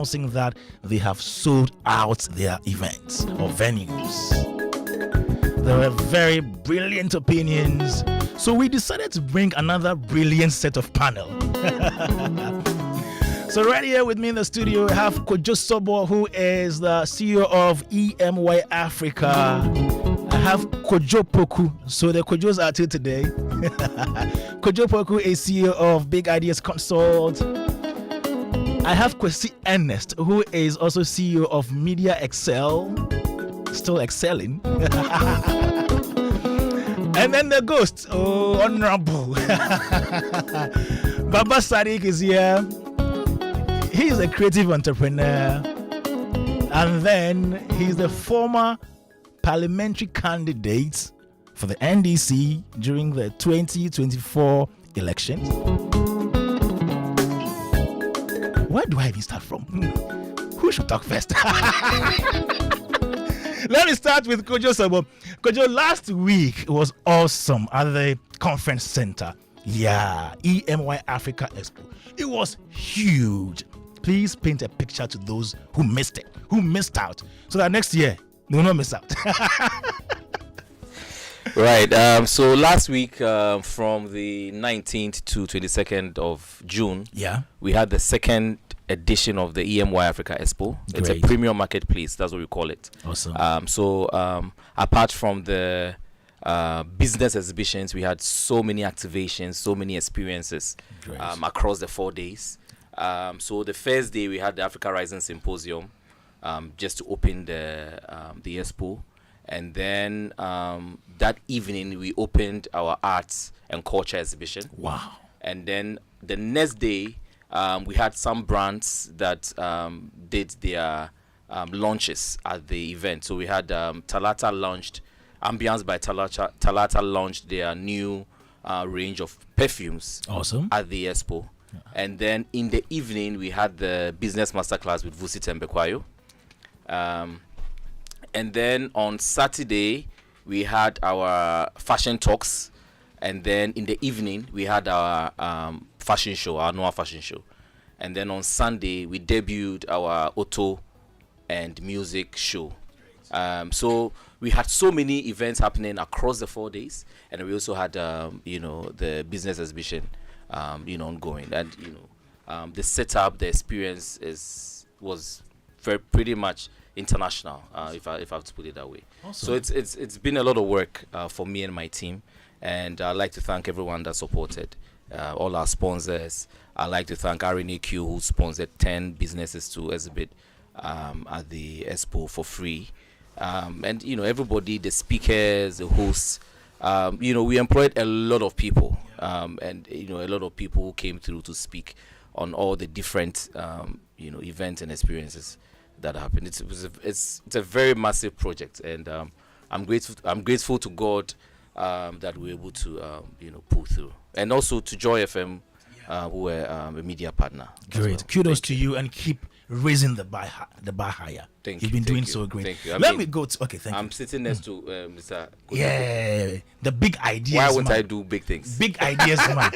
announcing that they have sold out their events or venues. There were very brilliant opinions, so we decided to bring another brilliant set of panel. So right here with me in the studio, I have Kojo Sobo, who is the CEO of Emy Africa. I have Kojo Poku, so the Kojos are here today. Kojo Poku is CEO of Big Ideas Consult. I have Kwesi Ernest, who is also CEO of Media Excel, still excelling. And then the ghost, honorable Baba Sadiq is here. He's a creative entrepreneur, and then he's the former parliamentary candidate for the NDC during the 2024 elections. Where do I even start from? Who should talk first? Let me start with Kojo Sobo. Kojo, last week was awesome at the conference center. Yeah, Emy Africa Expo. It was huge. Please paint a picture to those who missed it, who missed out, so that next year they will not miss out. Right. So last week, from the 19th to 22nd of June, we had the second edition of the Emy Africa Expo. It's a premium marketplace. That's what we call it. Awesome. So apart from the business exhibitions, we had so many activations, so many experiences across the 4 days. So the first day we had the Africa Rising Symposium, just to open the expo, and then that evening we opened our arts and culture exhibition. Wow! And then the next day we had some brands that did their launches at the event. So we had Talata launched, Ambiance by Talata launched their new range of perfumes. Awesome. At the expo. And then in the evening, we had the business masterclass with Vusi Tembekwayo. And then on Saturday, we had our fashion talks. And then in the evening, we had our fashion show, our Noah fashion show. And then on Sunday, we debuted our auto and music show. So we had so many events happening across the 4 days. And we also had, the business exhibition. Ongoing, and the setup, the experience was pretty much international, if I have to put it that way. Awesome. So it's been a lot of work for me and my team, and I'd like to thank everyone that supported, all our sponsors. I'd like to thank RNAQ, who sponsored 10 businesses to exhibit at the expo for free, and everybody, the speakers, the hosts. We employed a lot of people, and a lot of people who came through to speak on all the different events and experiences that happened. It's a very massive project, and I'm grateful to God that we're able to pull through, and also to Joy FM, who were a media partner. Great, kudos to you, and keep raising the bar higher. Thank You've you. been doing you. so great. Thank you. Let me go to thank you. I'm sitting next to Mr. Kojo. Yeah, the big ideas. Why won't man. I do big things? Big ideas, man.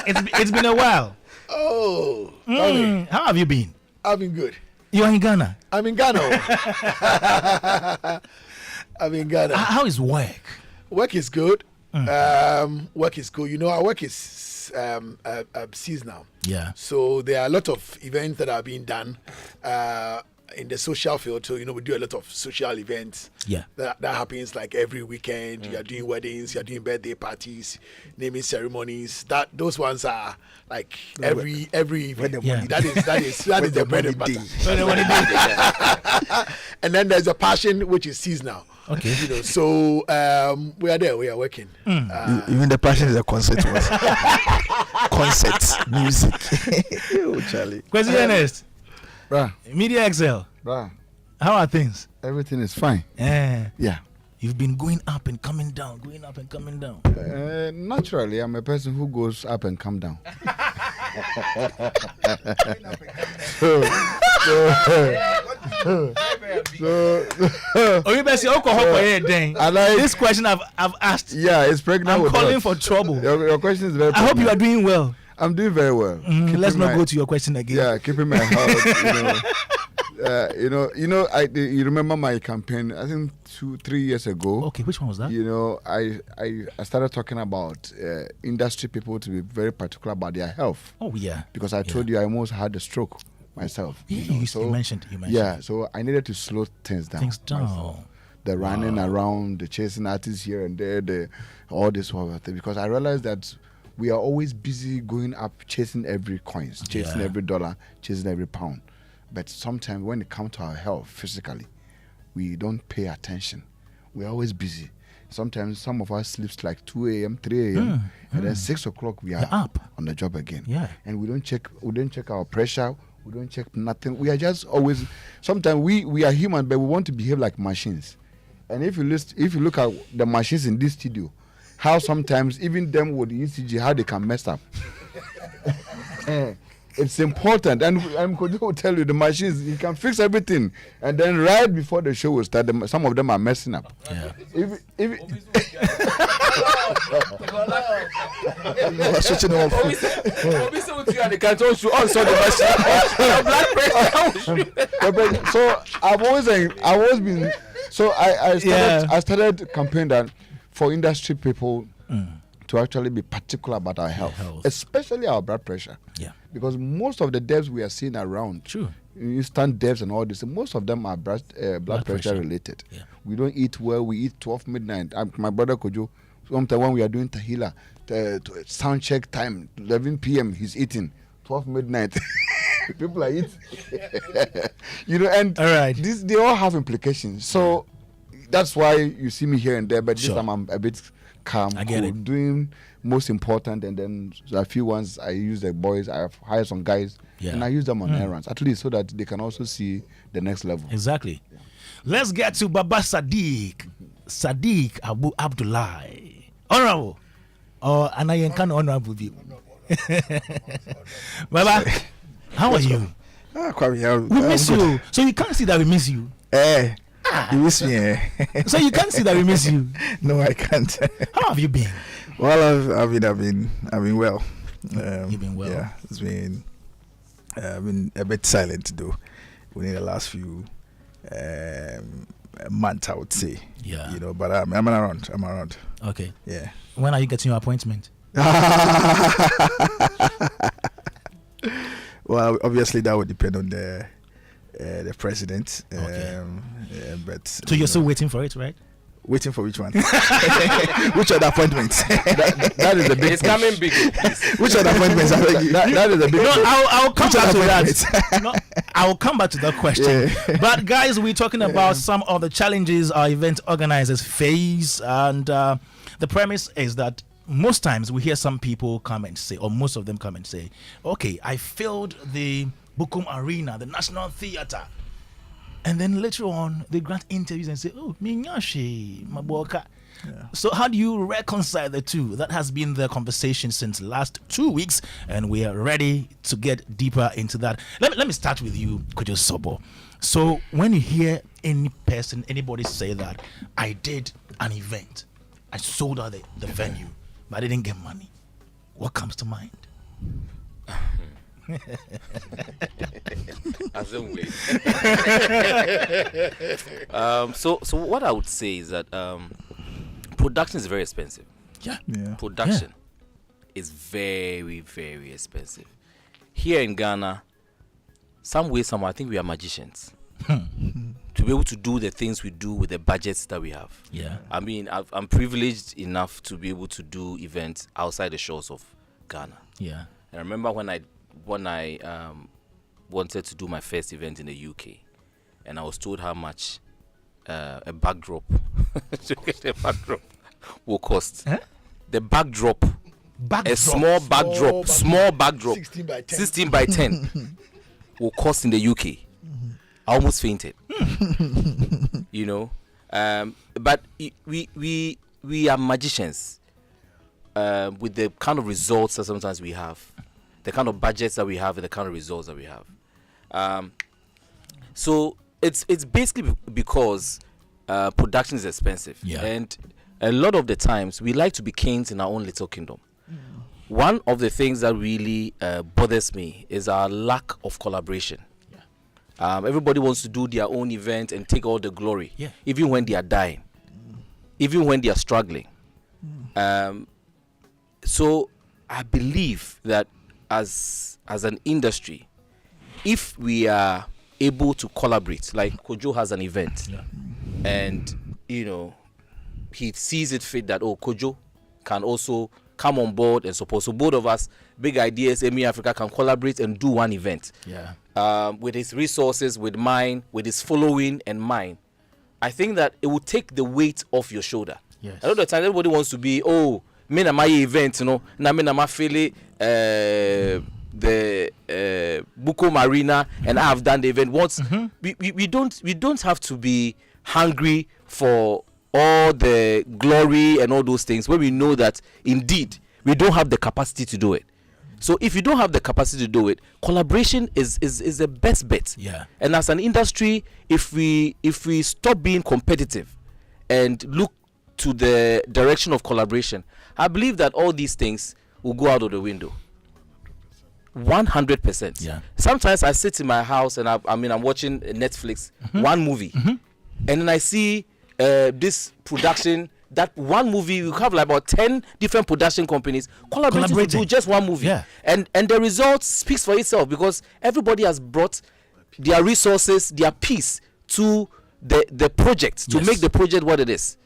It's been a while. Oh, how have you been? I've been good. You are in Ghana. I'm in Ghana. I'm in Ghana. How is work? Work is good. Work is good. Our work is seasonal. Yeah. So there are a lot of events that are being done in the social field. So we do a lot of social events. Yeah. That happens like every weekend. You are doing weddings. You are doing birthday parties, naming ceremonies. Those ones are like every event. Yeah. That is the bread and butter. And then there's a passion which is seasonal. Okay. So we are there. We are working. Even the passion is a concert. Concert music. Oh, Charlie. Question Ernest. Bruh. Media Excel. Bruh. How are things? Everything is fine. Yeah. You've been going up and coming down, Naturally, I'm a person who goes up and come down. This question I've asked. Yeah, it's pregnant. I'm calling for trouble. Your question is very pregnant. I hope you are doing well. I'm doing very well. Let's not go to your question again. Yeah, keeping my health. You remember my campaign? I think 2-3 years ago. Okay, which one was that? I started talking about industry people to be very particular about their health. Oh yeah. Because I told you I almost had a stroke myself. Yeah, you mentioned. Yeah, so I needed to slow things down. Myself. The running around, the chasing artists here and there, all this sort of thing. Because I realized that we are always busy going up, chasing every coins, chasing every dollar, chasing every pound. But sometimes when it comes to our health physically, we don't pay attention. We're always busy. Sometimes some of us sleeps like 2 a.m., 3 a.m., and then 6 o'clock we are up on the job again. Yeah. And we don't check our pressure. We don't check nothing. We are just always. Sometimes we are human, but we want to behave like machines. And if you look at the machines in this studio, how sometimes even them with ECG, how they can mess up. It's important, and Kojo will tell you the machines, you can fix everything, and then right before the show will start, some of them are messing up. Yeah. Switching off. So I've always been. So I started campaigning that for industry people. To actually be particular about our health, especially our blood pressure. Yeah. Because most of the deaths we are seeing around, instant deaths and all this, most of them are blood pressure related. Yeah. We don't eat well. We eat 12 midnight. My brother Kojo, sometimes when we are doing Tahila, sound check time, 11 p.m. he's eating. 12 midnight. People are eating. And all right. They all have implications. So that's why you see me here and there. But this time I'm a bit calm, cool, doing most important, and then a few ones I use the boys. I have hired some guys, and I use them on errands, at least so that they can also see the next level. Exactly. Yeah. Let's get to Baba Sadiq Abu Abdullah, honorable, or Anayenkan honorable view. Baba, how are you? We miss you. So you can't see that we miss you. You miss me, So you can't see that we miss you. No, I can't. How have you been? Well, I've been well. You've been well. Yeah, it's been I've been a bit silent though. Within the last few months, I would say. Yeah. But I'm around. Okay. Yeah. When are you getting your appointment? Well, obviously that would depend on the president. Okay. But so you're still waiting for it, right? Waiting for which one? Which other appointments? that is a big. It's coming big. Which other appointments? That is a big. No, I'll come back to that. No, I'll come back to that question. Yeah. But guys, we're talking about some of the challenges our event organizers face, and the premise is that most times we hear some people come and say, or most of them come and say, "Okay, I filled the Bukum Arena, the National Theatre." And then later on, they grant interviews and say, "Oh, Minyashi, Maboka." Yeah. So how do you reconcile the two? That has been the conversation since last 2 weeks, and we are ready to get deeper into that. Let me start with you, Kojo Sobo. So when you hear anybody say that, "I did an event, I sold out the venue, but I didn't get money," what comes to mind? As in way. So what I would say is that production is very expensive. Yeah. Production is very, very expensive. Here in Ghana, some way, somehow, I think we are magicians. To be able to do the things we do with the budgets that we have. Yeah. I mean, I'm privileged enough to be able to do events outside the shores of Ghana. Yeah. I remember when I wanted to do my first event in the UK, and I was told how much a backdrop to get a backdrop will cost. Huh? The backdrop, a small backdrop, 16 by 10 will cost in the UK. I almost fainted. But we are magicians with the kind of results that sometimes we have. The kind of budgets that we have and the kind of results that we have. So it's basically because production is expensive. Yeah. And a lot of the times we like to be kings in our own little kingdom. one of the things that really bothers me is our lack of collaboration. Everybody wants to do their own event and take all the glory, even when they are dying, even when they are struggling. So I believe that as an industry, if we are able to collaborate, like Kojo has an event, and he sees it fit that Kojo can also come on board and support. So both of us, Big Ideas, Emy Africa, can collaborate and do one event. With his resources, with mine, with his following and mine. I think that it will take the weight off your shoulder. A lot of the time, everybody wants to be, me na my event, na me na my feel the Buko Marina, and I have done the event once. We don't have to be hungry for all the glory and all those things when we know that indeed we don't have the capacity to do it. So if you don't have the capacity to do it, collaboration is the best bet. And as an industry, if we stop being competitive and look to the direction of collaboration, I believe that all these things will go out of the window. 100%. Sometimes I sit in my house and I'm watching Netflix, one movie, and then I see this production. That one movie, you have like about 10 different production companies collaborating to do just one movie. And the result speaks for itself, because everybody has brought their resources, their piece to the project to make the project what it is.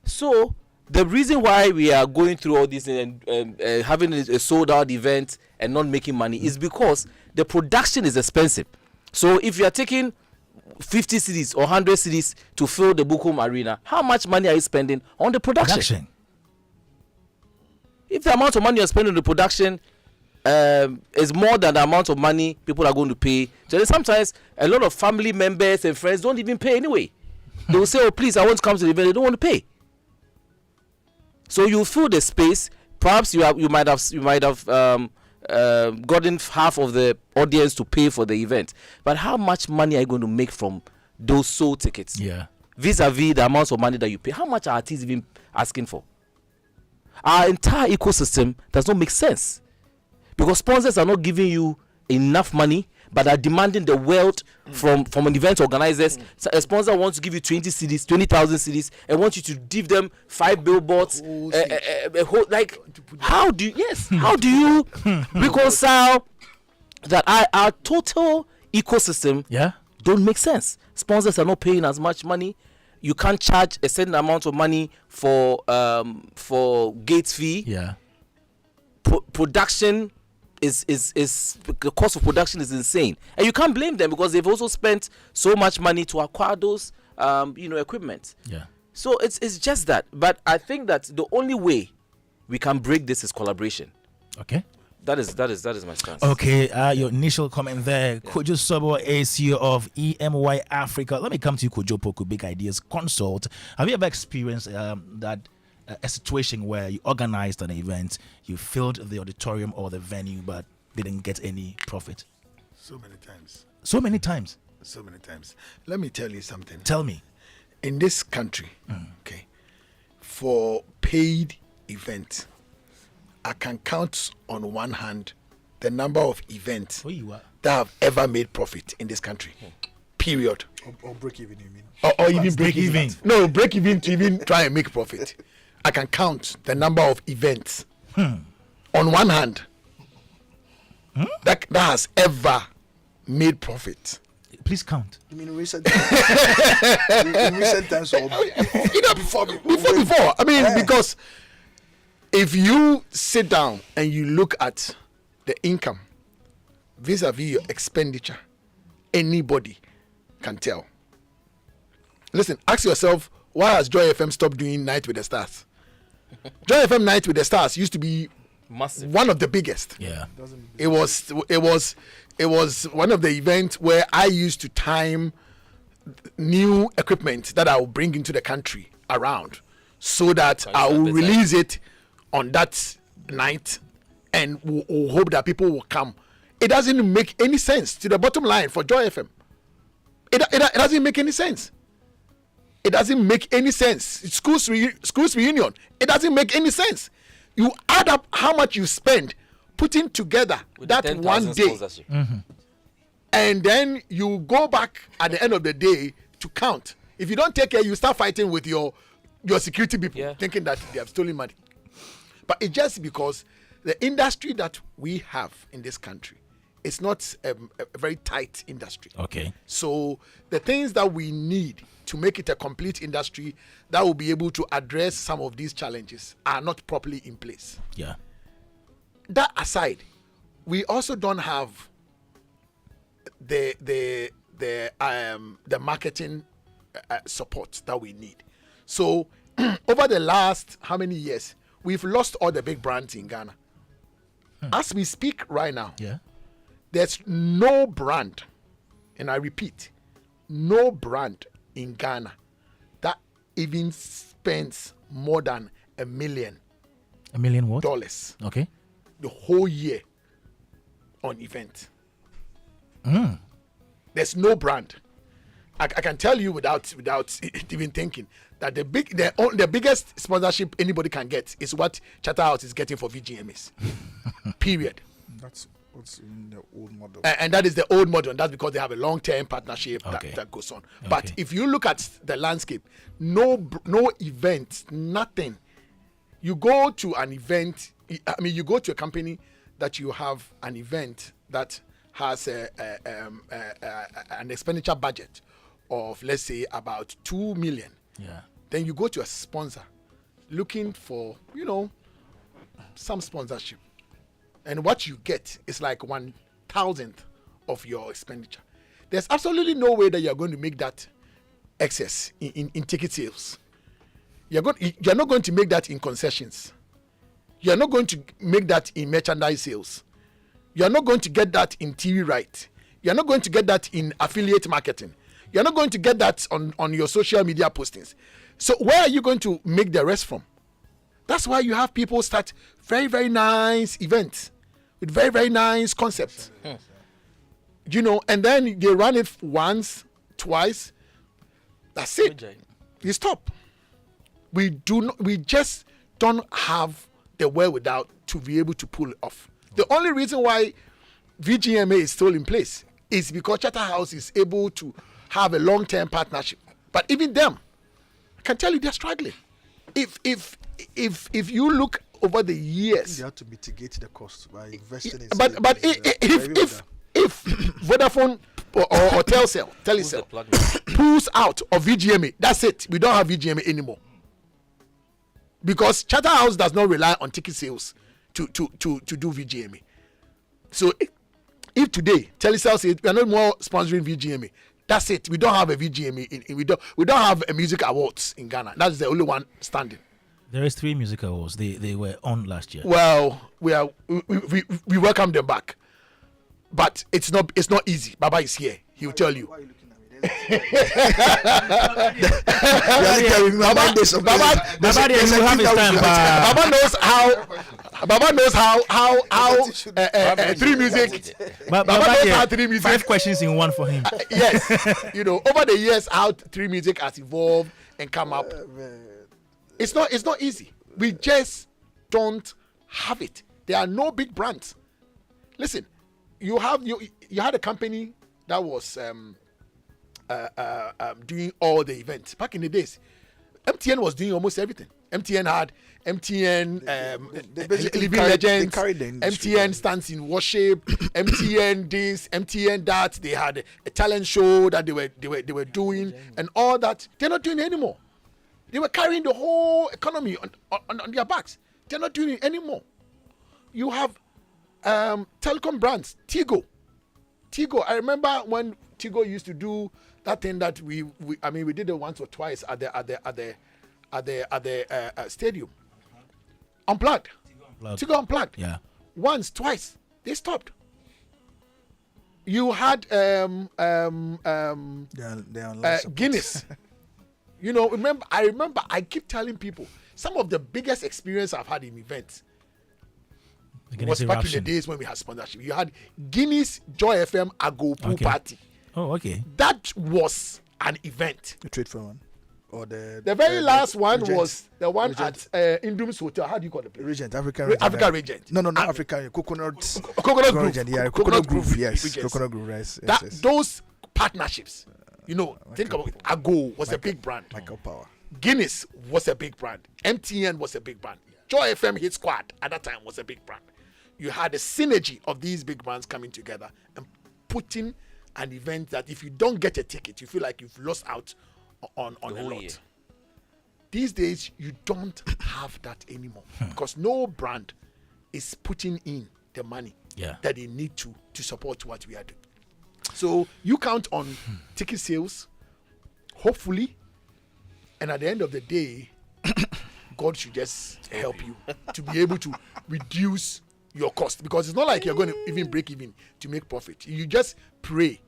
So the reason why we are going through all this and having a sold out event and not making money is because the production is expensive. So if you are taking 50 cities or 100 cities to fill the Bukum Arena, how much money are you spending on the production? If the amount of money you're spending on the production is more than the amount of money people are going to pay, so sometimes a lot of family members and friends don't even pay anyway. They will say, oh please, I want to come to the event. They don't want to pay. So you fill the space. Perhaps you might have gotten half of the audience to pay for the event, but how much money are you going to make from those sold tickets? Vis-a-vis the amount of money that you pay, how much are artists even asking for? Our entire ecosystem does not make sense, because sponsors are not giving you enough money, but are demanding the wealth from an event organizers. So a sponsor wants to give you 20,000 CDs, and want you to give them 5 billboards. How do you reconcile that our total ecosystem don't make sense? Sponsors are not paying as much money. You can't charge a certain amount of money for gate fee. Production is the cost of production is insane, and you can't blame them, because they've also spent so much money to acquire those equipment. So it's just that. But I think that the only way we can break this is collaboration. That is my stance. Your initial comment there. Kojo Sobo, CEO of EMY Africa. Let me come to you, Kojo Poku, Big Ideas Consult. Have you ever experienced that a situation where you organized an event, you filled the auditorium or the venue, but didn't get any profit? So many times. So many times. So many times. Let me tell you something. Tell me. In this country, for paid events, I can count on one hand the number of events that have ever made profit in this country. Period. Or break even, you mean? Or even break even. No, break even to even try and make profit. I can count the number of events on one hand that has ever made profit. Please count. You mean recent times? in recent times or before. I mean, because if you sit down and you look at the income vis-a-vis your expenditure, anybody can tell. Listen, ask yourself, why has Joy FM stopped doing Night with the Stars? Joy FM Night with the Stars used to be massive, one of the biggest. It was one of the events where I used to time new equipment that I will bring into the country around, so that I will release it on that night, and we'll hope that people will come. It doesn't make any sense to the bottom line for Joy FM. It doesn't make any sense. It doesn't make any sense. Schools reunion. It doesn't make any sense. You add up how much you spend putting together With that 10,000 one day, sponsorship. and then you go back at the end of the day to count. If you don't take care, you start fighting with your security people, thinking that they have stolen money. But it's just because the industry that we have in this country is not a very tight industry. Okay. So the things that we need to make it a complete industry that will be able to address some of these challenges are not properly in place. Yeah. That aside, we also don't have the marketing support that we need. So over the last how many years, we've lost all the big brands in Ghana. As we speak right now, there's no brand, and I repeat, no brand in Ghana that even spends more than $1 million. $1 million what? Dollars. Okay. The whole year on event. There's no brand. I can tell you without even thinking that the biggest sponsorship anybody can get is what Charterhouse is getting for VGMAs. Period. That's what's in the old model. And that is the old model. And that's because they have a long-term partnership that goes on. But if you look at the landscape, no event, nothing. You go to an event, you go to a company that you have an event that has an expenditure budget of, let's say, about 2 million. Yeah. Then you go to a sponsor looking for, some sponsorship. And what you get is like 1,000th of your expenditure. There's absolutely no way that you're going to make that excess in ticket sales. You're not going to make that in concessions. You're not going to make that in merchandise sales. You're not going to get that in TV right. You're not going to get that in affiliate marketing. You're not going to get that on your social media postings. So where are you going to make the rest from? That's why you have people start very, very nice events with very, very nice concepts. And then they run it once, twice. That's it. You stop. We just don't have the wherewithal to be able to pull it off. The only reason why VGMA is still in place is because Charterhouse is able to have a long-term partnership. But even them, I can tell you they're struggling. If you look over the years, you have to mitigate the cost by investing in. But if Vodafone or Telcel pulls out of VGMA, that's it. We don't have VGMA anymore. Because Charterhouse does not rely on ticket sales to do VGMA. So if today Telcel says we are not more sponsoring VGMA, that's it. We don't have a VGMA. We don't have a music awards in Ghana. That's the only one standing. There is 3 music awards. They were on last year. Well, we welcome them back, but it's not easy. Baba is here. He will tell you. Why are you looking at me? Baba knows how 3 music. Baba knows how 3 music. 5 questions in one for him. Yes, over the years how 3 music has evolved and come up. It's not easy. We just don't have it. There are no big brands. Listen, you had a company that was doing all the events back in the days. MTN was doing almost everything. MTN had Living Legends, MTN Stands in Worship, MTN this, MTN that. They had a talent show that they were doing, and all that. They're not doing it anymore. They were carrying the whole economy on their backs. They're not doing it anymore. You have telecom brands, Tigo. I remember when Tigo used to do that thing that we did it once or twice at the stadium. Unplugged. Tigo Unplugged. Yeah. Once, twice. They stopped. You had Guinness. I remember I keep telling people some of the biggest experience I've had in events was back in the days when we had sponsorship. You had Guinness Joy FM Ago Pool Party. Oh, okay. That was an event. You trade for one. Or the very last one Regent. was the one Regent. at Indum's Hotel. How do you call the place? Regent, African Africa Regent. No, not African. Coconut Grove. Regent, yeah, Coconut Grove. Yes, Coconut Grove. Yes, yes. Those partnerships, think about it. Ago was a big brand. Michael Power. Guinness was a big brand. MTN was a big brand. Joy FM Hit Squad at that time was a big brand. You had a synergy of these big brands coming together and putting an event that if you don't get a ticket, you feel like you've lost out on a lot. Year. These days, you don't have that anymore because no brand is putting in the money that they need to support what we are doing. So you count on ticket sales, hopefully, and at the end of the day, God should just help you to be able to reduce your cost, because it's not like you're going to even break even to make profit. You just pray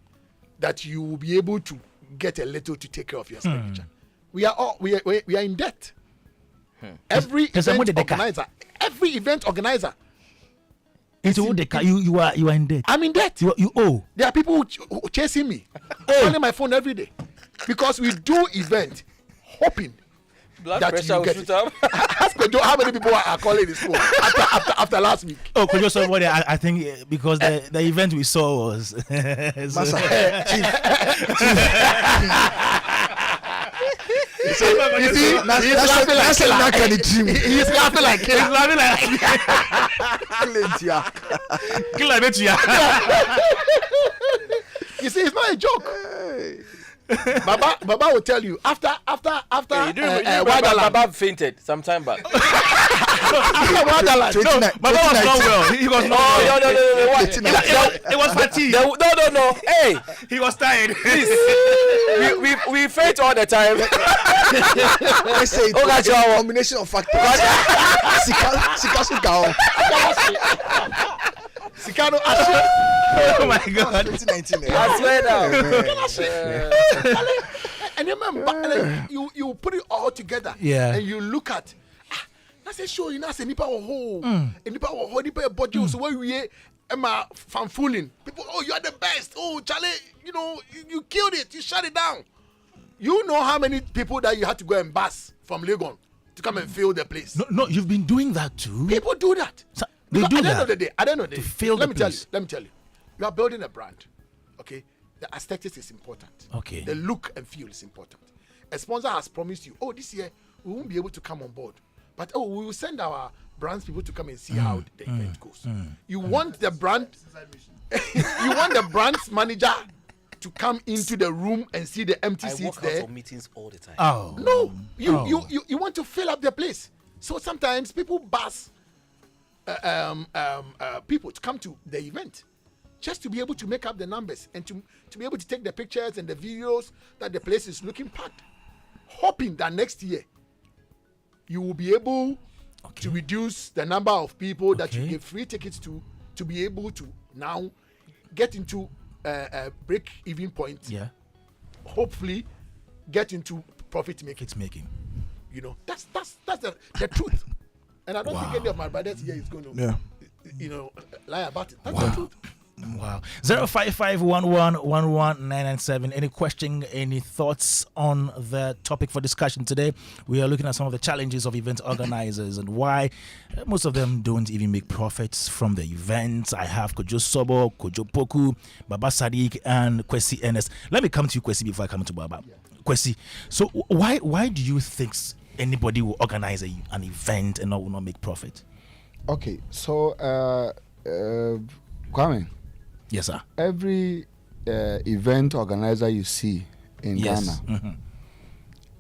that you will be able to get a little to take care of your expenditure. We are in debt. Every event organizer. You are in debt. I'm in debt. You owe. There are people who chasing me, calling my phone every day, because we do event hoping Blood that pressure you will get shoot it. up. Ask Kojo how many people are calling his phone after last week. Oh, Kojo, somebody, I think because the event we saw was. You see, he's laughing like killer. He's laughing like You see, it's not a joke. Baba will tell you after You Baba fainted some time back. Baba was not well. He was not well. No. What? It was fatigue. No. Hey, he was tired. Please. we faint all the time. Let's say it's a combination of factors. Sikano Oh my God. 2019. I swear now. And remember, you put it all together, and you look at. That's a show. You know, say nipa wo nipa budget. So when we fan fooling people, oh, you are the best. Oh, Charlie, you killed it. You shut it down. You know how many people that you had to go and bus from Legon to come and fill the place. No, you've been doing that too. People do that. So, at the end of the day, let me tell you, you are building a brand. Okay, the aesthetics is important. Okay, the look and feel is important. A sponsor has promised you, oh, this year we won't be able to come on board, but we will send our brands people to come and see how the event goes. You want the brand, you want the brand's manager to come into the room and see the empty seats there. I walk out for meetings all the time. Oh no, you want to fill up the place. So sometimes people bus people to come to the event just to be able to make up the numbers and to be able to take the pictures and the videos that the place is looking packed, hoping that next year you will be able to reduce the number of people that you give free tickets to be able to now get into a break-even point. Yeah. Hopefully get into profit making. That's the truth. And I don't think any of my brothers here is going to, lie about it. That's the truth. Wow. 05511119997. Any question, any thoughts on the topic for discussion today? We are looking at some of the challenges of event organizers and why most of them don't even make profits from the events. I have Kojo Sobo, Kojo Poku, Baba Sadiq, and Kwesi Ernest. Let me come to you, Kwesi, before I come to Baba. Kwesi, so why do you think anybody will organize an event and will not make profit? Okay, so Kwame. Yes, sir. Every event organizer you see in Ghana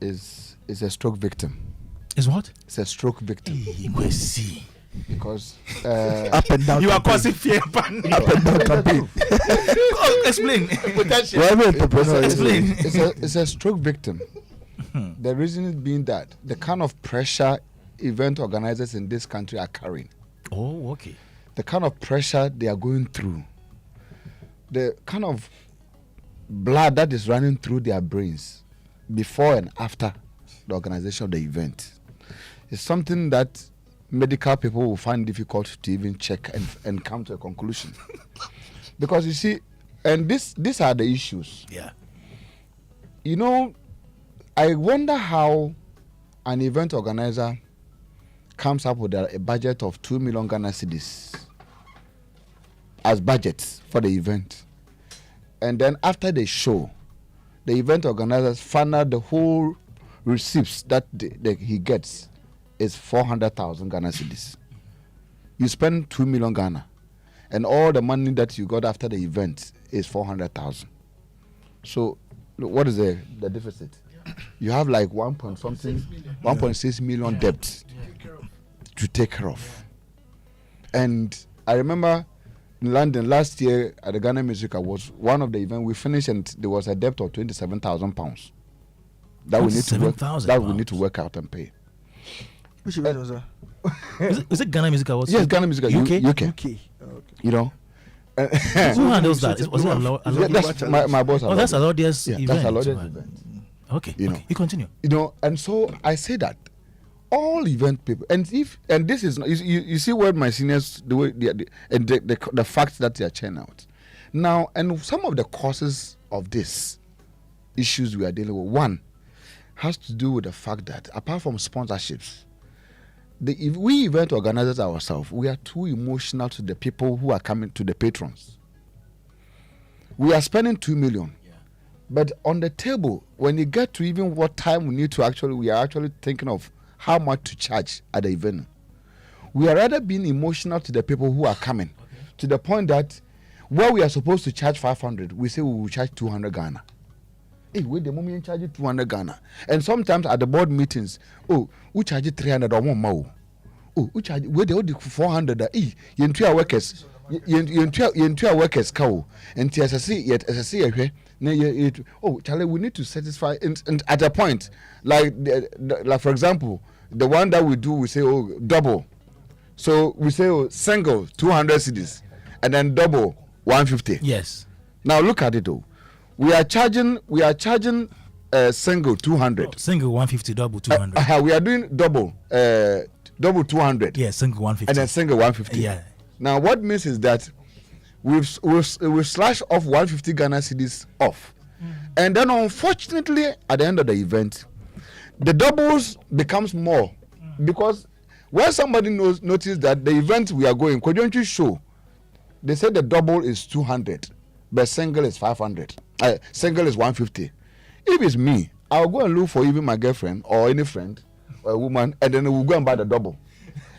is a stroke victim. Is what? It's a stroke victim. Kwesi. Because up and down. You are causing fear. Up and down campaign. Explain. Explain. It's a stroke victim. The reason being that the kind of pressure event organizers in this country are carrying. Oh, okay. The kind of pressure they are going through. The kind of blood that is running through their brains before and after the organization of the event is something that medical people will find difficult to even check and come to a conclusion. Because you see, and these are the issues. Yeah. I wonder how an event organizer comes up with a budget of 2 million Ghana cedis as budget for the event. And then after the show, the event organizers funnel the whole receipts that he gets is 400,000 Ghana cedis. You spend 2 million Ghana, and all the money that you got after the event is 400,000. So what is the deficit? You have like 1.6 million debt to take care of. And I remember in London last year at the Ghanaian Music Awards, one of the events we finished and there was a debt of £27,000 that we need to work out and pay. Which event was that? Is it Ghana Music Awards? Yes, Ghana Music Awards. UK. Okay. You know. Who handles that? Was it that's my boss. Oh, that's Alodia's event. That's Alodia's event. Okay. You You continue. You know, and so I say that all event people, and this is you see where my seniors the way the facts that they are churning out now, and some of the causes of this issues we are dealing with. One has to do with the fact that apart from sponsorships, if we event organizers ourselves, we are too emotional to the people who are coming, to the patrons. We are spending 2 million. But on the table, when you get to even what time we need to we are actually thinking of how much to charge at the event. We are rather being emotional to the people who are coming, to the point that where we are supposed to charge 500, we say we will charge 200 Ghana. Hey, wait the moment you charge 200 Ghana. And sometimes at the board meetings, we charge 300 or more. We charge, wait the 400. Hey, you entire workers. You workers cow and TSC Charlie, we need to satisfy and at a point like for example the one that we do, we say double, so we say single 200 cedis and then double 150. Yes. Now look at it we are charging single 200, single 150, double 200. We are doing double 200. Yeah, single 150 and then single 150. Yeah. Now, what means is that we've slashed off 150 Ghana cedis off. And then, unfortunately, at the end of the event, the doubles becomes more. Because when somebody notice that the event we are going, Kojonchi show, they say the double is 200, but single is 500. Single is 150. If it's me, I'll go and look for even my girlfriend or any friend or a woman, and then we'll go and buy the double.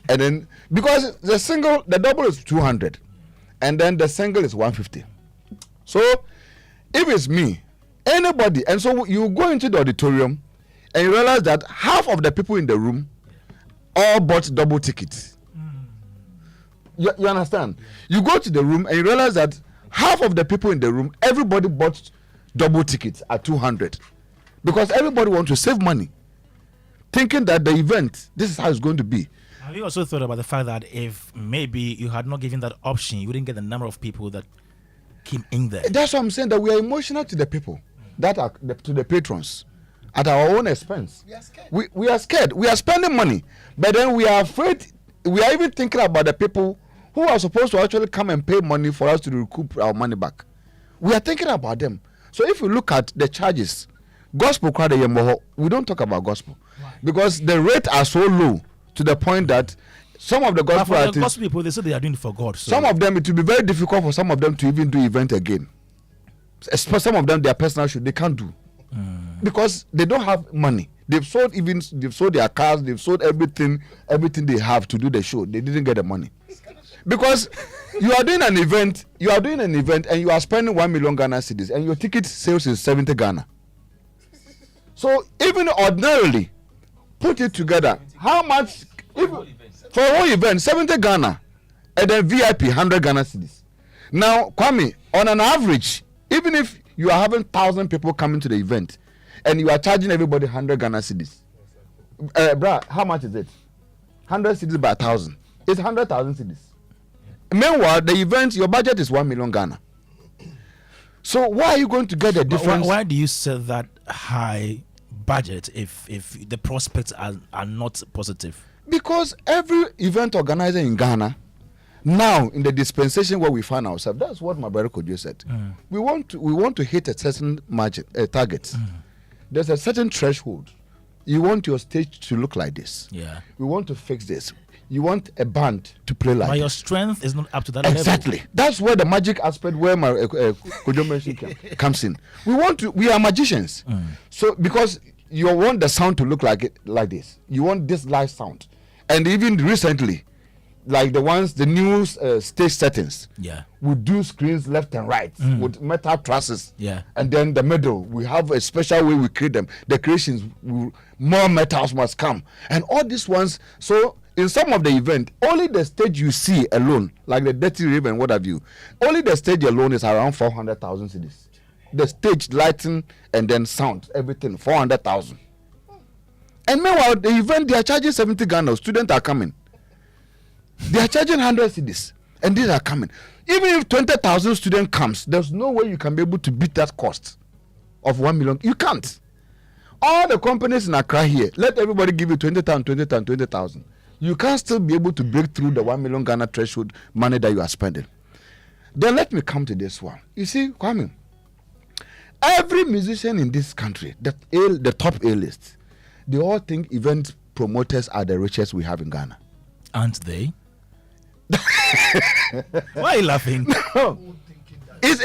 And then, because the double is 200, and then the single is 150. So, if it's me, anybody, and so you go into the auditorium, and you realize that half of the people in the room all bought double tickets. You understand? You go to the room, and you realize that half of the people in the room, everybody bought double tickets at 200, because everybody wants to save money, thinking that the event, this is how it's going to be. Have you also thought about the fact that if maybe you had not given that option, you wouldn't get the number of people that came in there? That's what I'm saying, that we are emotional to the people, that are to the patrons, at our own expense. We are scared. We are scared. We are spending money, but then we are afraid. We are even thinking about the people who are supposed to actually come and pay money for us to recoup our money back. We are thinking about them. So if you look at the charges, gospel crowd, we don't talk about gospel. Why? Because the rates are so low, to the point that some of the gospel artists, the gospel people, they say they are doing it for God. So. Some of them, it will be very difficult for some of them to even do event again. Some of them, their personal show, they can't do. Because they don't have money. They've sold their cars, they've sold everything they have to do the show. They didn't get the money. Because you are doing an event, and you are spending 1 million Ghana cedis, and your ticket sales is 70 Ghana. So even ordinarily, put it together, how much for a whole event? 70 Ghana, and then VIP 100 Ghana cedis. Now, Kwame, on an average, even if you are having 1,000 people coming to the event, and you are charging everybody 100 Ghana cedis, how much is it? 100 cedis by 1,000. It's 100,000 cedis. Meanwhile, the event, your budget is 1 million Ghana. So why are you going to get the difference? Why do you set that high budget if the prospects are not positive? Because every event organizer in Ghana, now in the dispensation where we find ourselves, that's what my brother Kojo said. We want to hit a certain margin, a target. there's a certain threshold. You want your stage to look like this. Yeah. We want to fix this. You want a band to play like But this. your strength is not up to that Exactly. level. That's where the magic aspect, where my Kojo mention comes in. We are magicians. So because you want the sound to look like this, you want this live sound, and even recently, like the new stage settings, we do screens left and right with metal trusses, and then the middle we have a special way we create them. The creations, more metals must come, and all these ones. So in some of the event, only the stage you see alone, like the Dirty Raven, what have you, only the stage alone is around 400,000 cedis. The stage, lighting, and then sound, everything, 400,000. And meanwhile, the event, they are charging 70 Ghana. Students are coming. They are charging 100 cedis, and these are coming. Even if 20,000 students comes, there's no way you can be able to beat that cost of 1 million. You can't. All the companies in Accra here, let everybody give you 20,000, 20,000, 20,000. You can't still be able to break through the 1 million Ghana threshold money that you are spending. Then let me come to this one. You see, Kwame, every musician in this country, the top A-list, they all think event promoters are the richest we have in Ghana. Aren't they? Why are you laughing? It's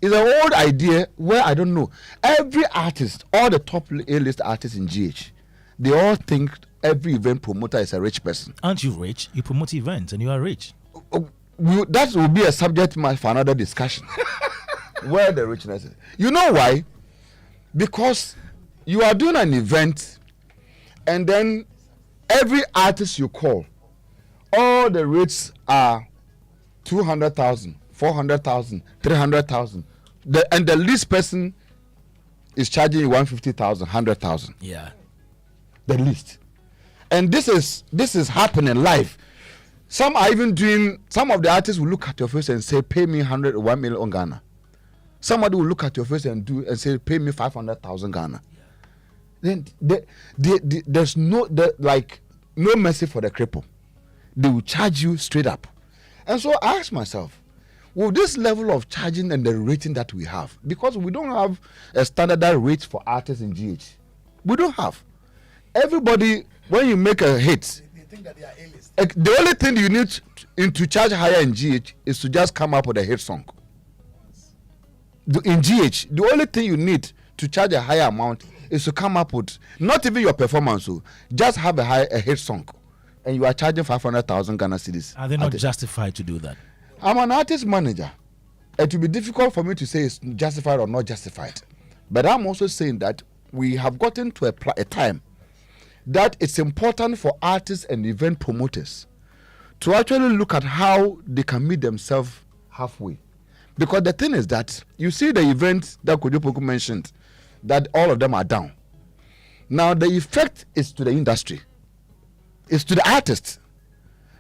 an old idea where I don't know. Every artist, all the top A-list artists in GH, they all think every event promoter is a rich person. Aren't you rich? You promote events and you are rich. That will be a subject for another discussion. Where the richness is. You know why? Because you are doing an event, and then every artist you call, all the rates are 200,000, 400,000, 300,000. And the least person is charging you 150,000, 100,000. Yeah. The least. And this is happening live. Some are even doing, some of the artists will look at your face and say, pay me 1 million Ghana. Somebody will look at your face and say, pay me 500,000 Ghana. Then there's no mercy for the cripple. They will charge you straight up. And so I ask myself, with this level of charging and the rating that we have, because we don't have a standardized rate for artists in GH, we don't have. Everybody, when you make a hit, They think that they are A-list. the only thing you need to charge higher in GH is to just come up with a hit song. In GH, the only thing you need to charge a higher amount is to come up with, not even your performance, so just have a hit song, and you are charging 500,000 Ghana cedis. Are they not justified to do that? I'm an artist manager. It will be difficult for me to say it's justified or not justified, but I'm also saying that we have gotten to a time that it's important for artists and event promoters to actually look at how they can meet themselves halfway. Because the thing is that you see the events that Kojo Poku mentioned, that all of them are down. Now the effect is to the industry. It's to the artist.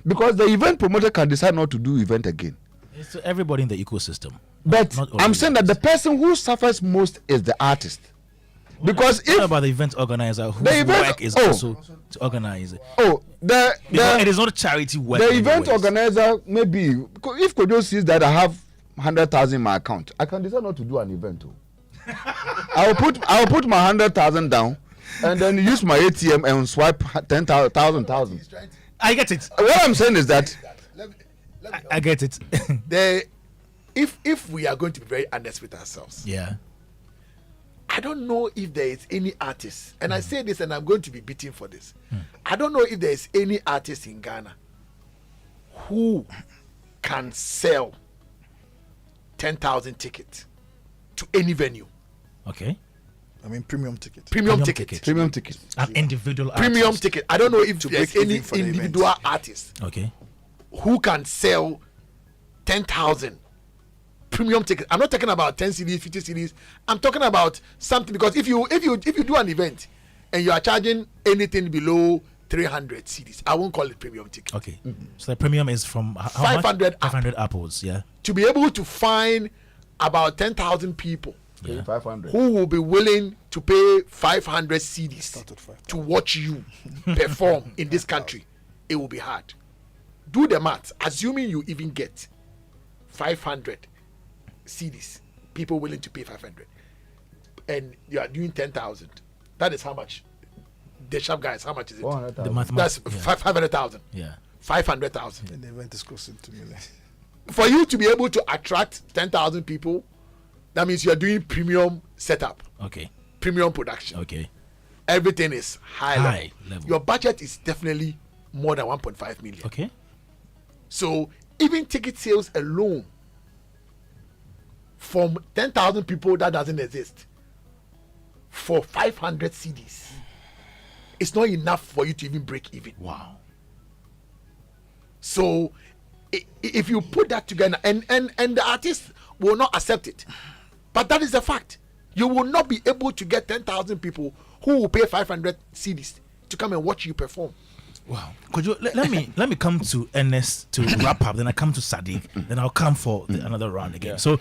Because the event promoter can decide not to do event again. It's to everybody in the ecosystem. But not I'm saying that the person who suffers most is the artist. Because what about the event organizer whose work is also to organize it? It is not a charity work. The event organizer, maybe, if Kojo sees that I have 100,000 in my account, I can decide not to do an event. I'll put my 100,000 down and then use my ATM and swipe 10,000. I get it. What I'm saying is that I get it. If we are going to be very honest with ourselves, Yeah. I don't know if there is any artist, and I say this and I'm going to be beaten for this. I don't know if there is any artist in Ghana who can sell 10,000 tickets to any venue. Okay. I mean, premium ticket. Premium ticket. premium ticket. An individual Premium artist. ticket. I don't know if To there's break any even for the individual event. artist Okay. who can sell 10,000 premium tickets. I'm not talking about 10 CDs, 50 CDs. I'm talking about something, because if you do an event and you are charging anything below 300 CDs, I won't call it premium ticket. Okay. So the premium is from how 500 much? 500 apples. Yeah. To be able to find about 10,000 people Yeah. 500. who will be willing to pay 500 CDs Start at 5,000. to watch you perform in this country, it will be hard. Do the math. Assuming you even get 500 CDs, people willing to pay 500. and you are doing 10,000, that is how much? The sharp guys, how much is it? That's 500,000. Yeah. 500,000. And the event is costing 2 million. For you to be able to attract 10,000 people, that means you are doing premium setup. Okay. Premium production. Okay. Everything is high level. Your budget is definitely more than 1.5 million. Okay. So even ticket sales alone from 10,000 people, that doesn't exist, for 500 CDs, it's not enough for you to even break even. Wow. So if you put that together, and the artist will not accept it, but that is the fact. You will not be able to get 10,000 people who will pay 500 CDs to come and watch you perform. Wow. Could you let me come to Ernest to wrap up, then I come to Sadiq, then I'll come for another round again. So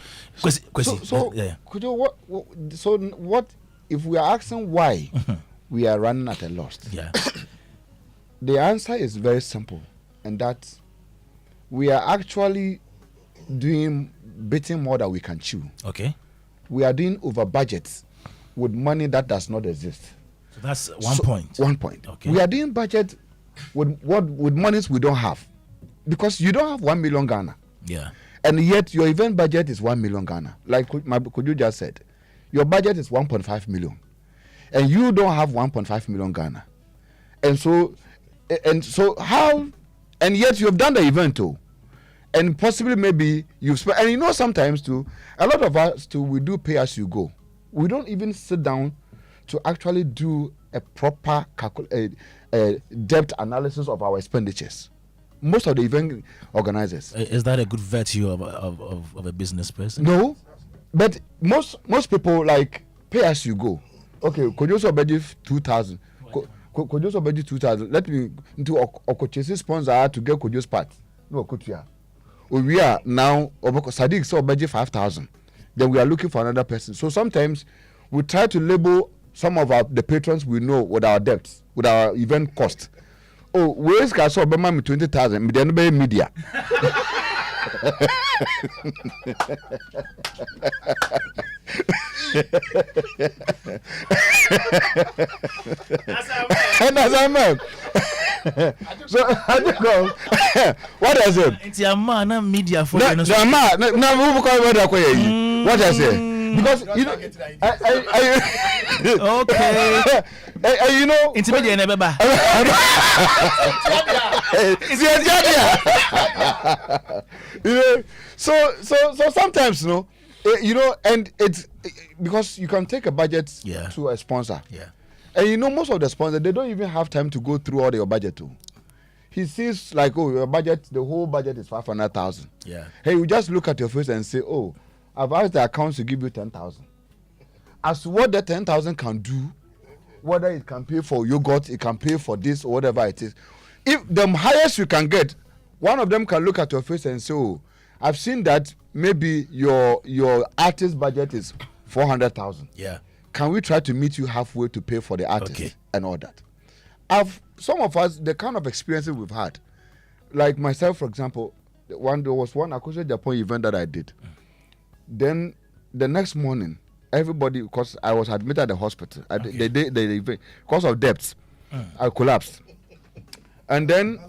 yeah. Could you what if we are asking why we are running at a loss? Yeah. The answer is very simple, and that we are actually biting more than we can chew. Okay. We are doing over budgets with money that does not exist. So that's one point. 1 point. Okay. We are doing budget with monies we don't have, because you don't have 1 million Ghana. Yeah. And yet your event budget is 1 million Ghana. Like Kojo just said, your budget is 1.5 million, and you don't have 1.5 million Ghana. And so how? And yet you have done the event too, and possibly maybe you've spent. And you know, sometimes too, a lot of us too, we do pay as you go. We don't even sit down to actually do a proper depth analysis of our expenditures. Most of the event organizers. Is that a good virtue of a business person? No, but most people like pay as you go. Okay, could you also budget 2,000? Could you also budget 2,000? Let me into Okochesi sponsor to get Kojo's part. No, Kotia. We are now Sadiq so budget 5,000. Then we are looking for another person. So sometimes we try to label some of the patrons we know with our debts, with our event cost. Oh, where's Kaso Obama me 20,000? Me then be media. That's a man. So I don't know. What is it? It's a man, media for the man. No, who call what I say? Because you know, okay. You know, it's media never. It's you know, so sometimes you know, and it's because you can take a budget to a sponsor. Yeah. And you know, most of the sponsors, they don't even have time to go through all your budget too. He sees like, oh, your budget, the whole budget is 500,000. Yeah. Hey, you just look at your face and say, oh, I've asked the accounts to give you 10,000. As to what the 10,000 can do, whether it can pay for yogurt, it can pay for this or whatever it is. If the highest you can get, one of them can look at your face and say, oh, I've seen that maybe your artist budget is 400,000. Yeah. Can we try to meet you halfway to pay for the artist and all that? Some of us, the kind of experiences we've had, like myself, for example, there was one Akosha Japan event that I did. Then the next morning, everybody, because I was admitted at the hospital, the event, because of debts, I collapsed. And then,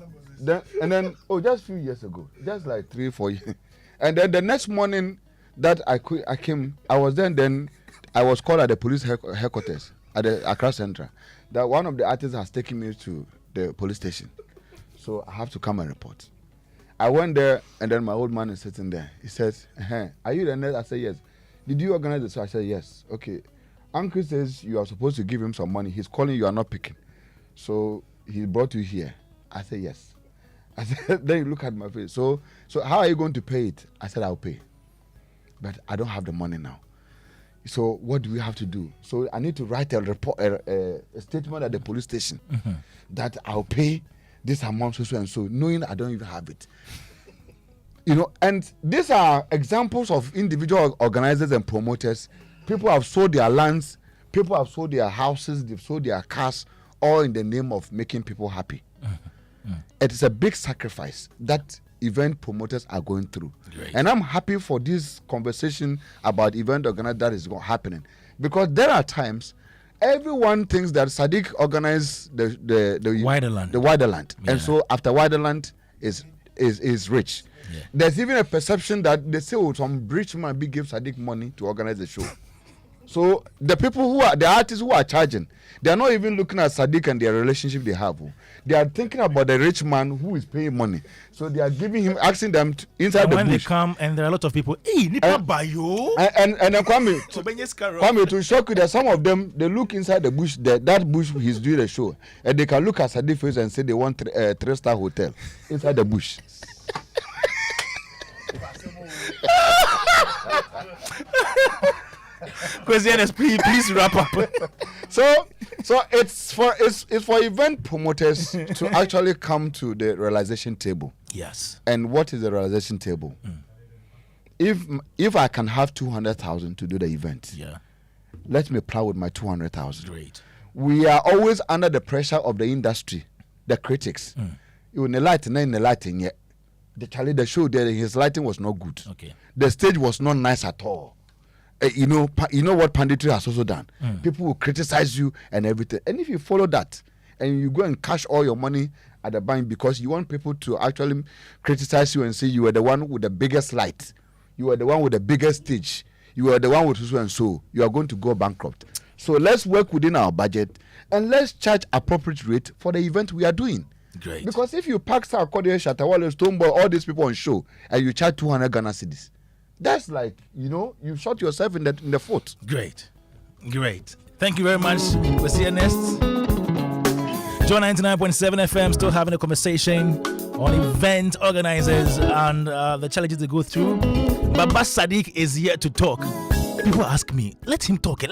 just a few years ago, just like 3-4 years. And then the next morning that I came, I was then I was called at the police headquarters at the Accra Central that one of the artists has taken me to the police station. So I have to come and report. I went there, and then my old man is sitting there. He says, are you the nurse? I said, yes. Did you organize this? So I said, yes. Okay. Uncle says you are supposed to give him some money. He's calling you are not picking. So he brought you here. I said, yes. I said, then you look at my face. So how are you going to pay it? I said, I'll pay. But I don't have the money now. So what do we have to do? So I need to write a report, a statement at the police station that I'll pay this amount so and so, knowing I don't even have it. You know, and these are examples of individual organizers and promoters. People have sold their lands, people have sold their houses, they've sold their cars, all in the name of making people happy. It is a big sacrifice that event promoters are going through. Great. And I'm happy for this conversation about event organizers that is happening. Because there are times everyone thinks that Sadiq organized the wider land. The wider land. Yeah. And so after wider land is rich. Yeah. There's even a perception that they say, oh, some rich man be give Sadiq money to organize the show. So the people the artists who are charging, they are not even looking at Sadiq and their relationship they have. They are thinking about the rich man who is paying money. So they are giving him, asking them inside and the when bush. They come and there are a lot of people, hey, nipa bayo. And then Kwame, to shock you that some of them, they look inside the bush, that bush he's doing the show, and they can look at Sadiq face and say they want 3-star hotel inside the bush. Please wrap up. So it's for event promoters to actually come to the realization table. Yes. And what is the realization table? If I can have 200,000 to do the event, let me plow with my 200,000. Great. We are always under the pressure of the industry, the critics. You in the lighting yet. The show there, his lighting was not good. Okay. The stage was not nice at all. You know what panditry has also done. People will criticize you and everything. And if you follow that and you go and cash all your money at the bank because you want people to actually criticize you and say you are the one with the biggest light, you are the one with the biggest stage, you are the one with so and so, you are going to go bankrupt. So let's work within our budget and let's charge appropriate rate for the event we are doing. Great. Because if you pack Sarkodie, Shatawale, Stoneball, all these people on show and you charge 200 Ghana cedis, that's like, you shot yourself in the foot. Great. Thank you very much. We'll see you next. Joy 99.7 FM, still having a conversation on event organizers and the challenges they go through. Baba Sadiq is here to talk. People ask me, let him talk. Hey,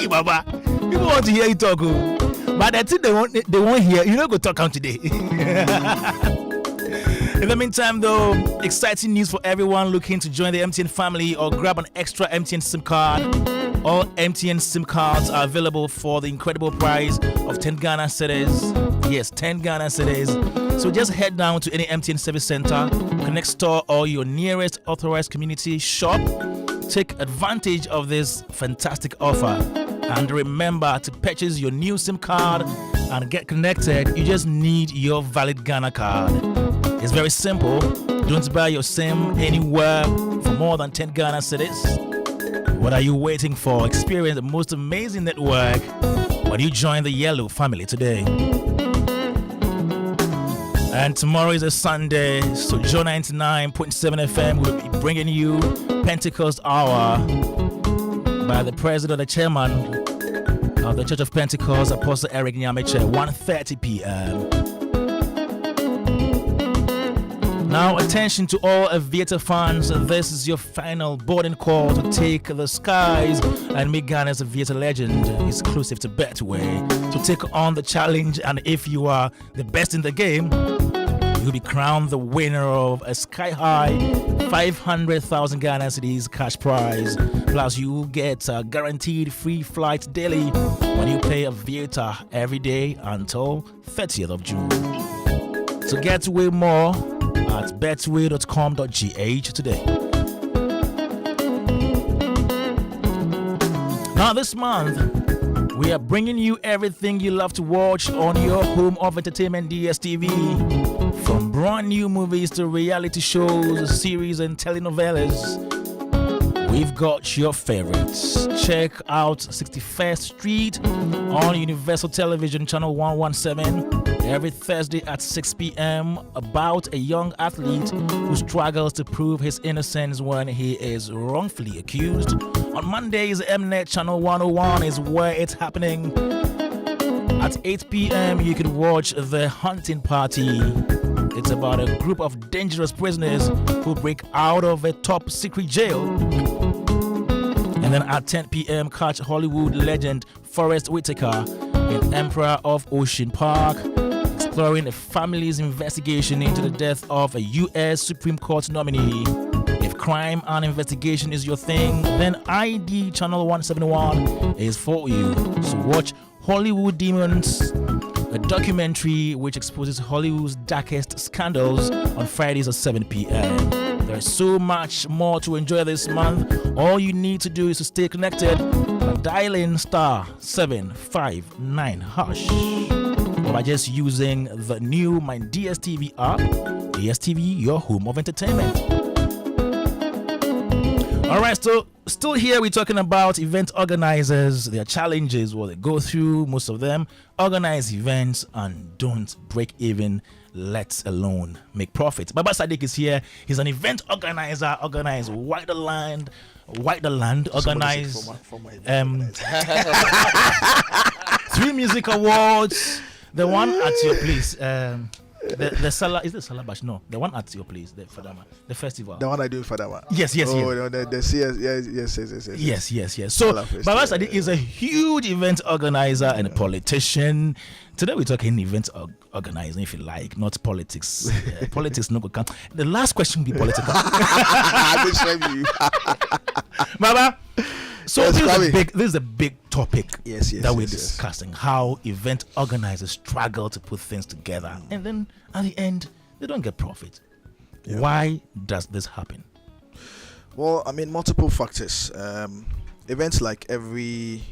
Baba, people want to hear you talk. But that's it, they won't hear. You're not going to talk out today. In the meantime, though, exciting news for everyone looking to join the MTN family or grab an extra MTN SIM card. All MTN SIM cards are available for the incredible price of 10 Ghana cedis. Yes, 10 Ghana cedis. So just head down to any MTN service center, Connect store, or your nearest authorized community shop. Take advantage of this fantastic offer. And remember to purchase your new SIM card and get connected. You just need your valid Ghana card. It's very simple. Don't buy your SIM anywhere for more than 10 Ghana cedis. What are you waiting for? Experience the most amazing network when you join the Yellow family today. And tomorrow is a Sunday, so Joy 99.7 FM will be bringing you Pentecost Hour by the president, the chairman of the Church of Pentecost, Apostle Eric Nyameche, 1:30 p.m. Now, attention to all Aviator fans. This is your final boarding call to take the skies and meet Ghana's Aviator legend, exclusive to Betway, to take on the challenge. And if you are the best in the game, you'll be crowned the winner of a sky-high 500,000 Ghana cedis cash prize. Plus, you get a guaranteed free flight daily when you play Aviator every day until 30th of June. So get to way more at betway.com.gh today. Now this month, we are bringing you everything you love to watch on your home of entertainment, DSTV. From brand new movies to reality shows, series and telenovelas, we've got your favorites. Check out 61st Street on Universal Television Channel 117 every Thursday at 6 p.m. about a young athlete who struggles to prove his innocence when he is wrongfully accused. On Mondays, Mnet Channel 101 is where it's happening. At 8 p.m. you can watch The Hunting Party. It's about a group of dangerous prisoners who break out of a top secret jail. And then at 10 p.m. catch Hollywood legend Forrest Whitaker in Emperor of Ocean Park, exploring a family's investigation into the death of a U.S. Supreme Court nominee. If crime and investigation is your thing, then ID Channel 171 is for you. So watch Hollywood Demons, a documentary which exposes Hollywood's darkest scandals on Fridays at 7 p.m. There's so much more to enjoy this month. All you need to do is to stay connected by dialing *759# or by just using the new My DSTV app. DSTV, your home of entertainment. All right, so still here, we're talking about event organizers, their challenges, what they go through. Most of them organize events and don't break even, let alone make profit. Baba Sadiq is here. He's an event organizer, organize White the Land, organize 3 music awards. The one at your place, the Salah, is it Salabash? No, the one at your place, the Fadama, the festival. The one I do in Fadama. Yes. Oh, yes. no, the CS, Yes. So, Baba Sadiq is a huge event organizer and a politician. Today we're talking event organizing, if you like, not politics. Politics no good. The last question will be political. Baba, so yes, this is a big topic that we're discussing. Yes. How event organizers struggle to put things together, and then at the end they don't get profit. Yeah. Why does this happen? Well, I mean, multiple factors. Events, like every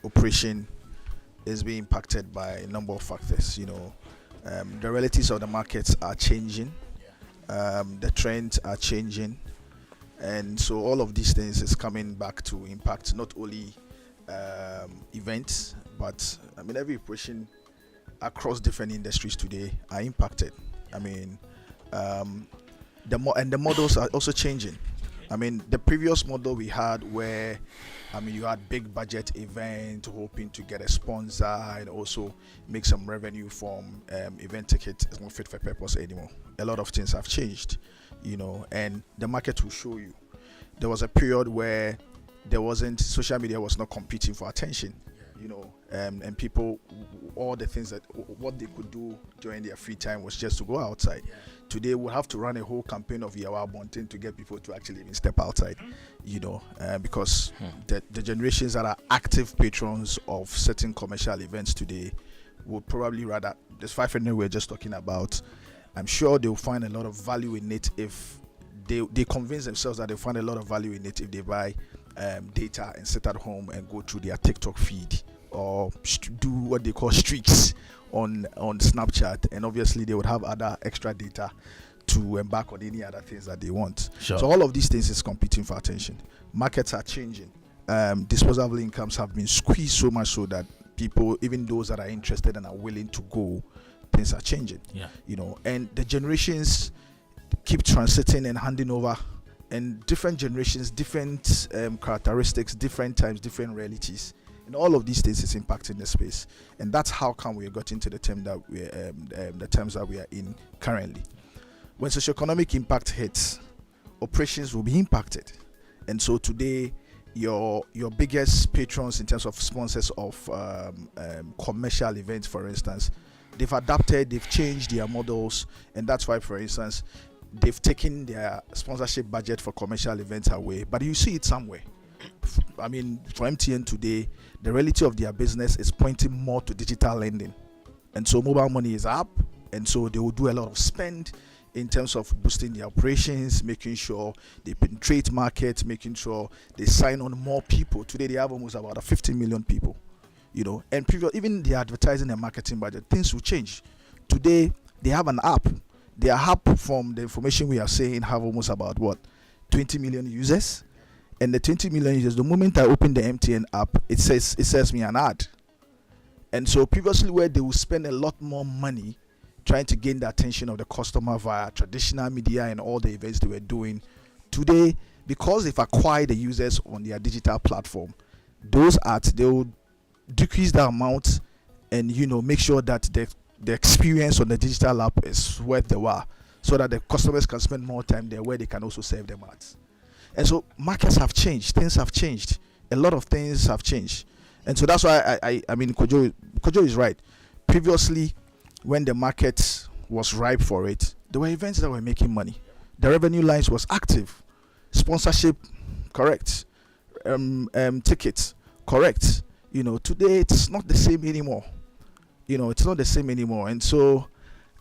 operation, is being impacted by a number of factors. The realities of the markets are changing. The trends are changing. And so all of these things is coming back to impact not only events, but I mean every operation across different industries today are impacted. I mean, the models are also changing. I mean, the previous model we had where, I mean, you had big budget event hoping to get a sponsor and also make some revenue from event ticket is not fit for purpose anymore. A lot of things have changed, and the market will show you. There was a period where social media was not competing for attention, and people, all the things what they could do during their free time was just to go outside. Today we'll have to run a whole campaign of Yawa Bontin to get people to actually even step outside, because the generations that are active patrons of certain commercial events today would probably rather, this 500 we're just talking about, I'm sure they'll find a lot of value in it if they convince themselves that they'll find a lot of value in it if they buy data and sit at home and go through their TikTok feed or do what they call streaks on Snapchat, and obviously they would have other extra data to embark on any other things that they want. Sure. So all of these things is competing for attention. Markets are changing. Disposable incomes have been squeezed so much so that people, even those that are interested and are willing to go, things are changing. And the generations keep transiting and handing over, and different generations, different characteristics, different times, different realities. And all of these things is impacting the space, and that's how come we got into the terms that we are in currently. When socioeconomic impact hits, operations will be impacted, and so today your biggest patrons in terms of sponsors of commercial events, for instance, they've adapted, they've changed their models, and that's why, for instance, they've taken their sponsorship budget for commercial events away. But you see it somewhere. I mean, for MTN today, the reality of their business is pointing more to digital lending, and so mobile money is up, and so they will do a lot of spend in terms of boosting their operations, making sure they penetrate markets, making sure they sign on more people. Today they have almost about 50 million people, and even the advertising and marketing budget, things will change. Today they have an app. Their app, from the information we are saying, have almost about 20 million users. And the 20 million users, the moment I open the MTN app, it says me an ad. And so previously, where they will spend a lot more money trying to gain the attention of the customer via traditional media and all the events they were doing, today, because they've acquired the users on their digital platform, those ads, they will decrease the amount and make sure that the experience on the digital app is worth the while, so that the customers can spend more time there where they can also serve them ads. And so markets have changed, things have changed, a lot of things have changed. And so that's why I mean Kojo is right. Previously, when the market was ripe for it, there were events that were making money. The revenue lines was active. Sponsorship, correct. Tickets, correct. Today it's not the same anymore. It's not the same anymore. And so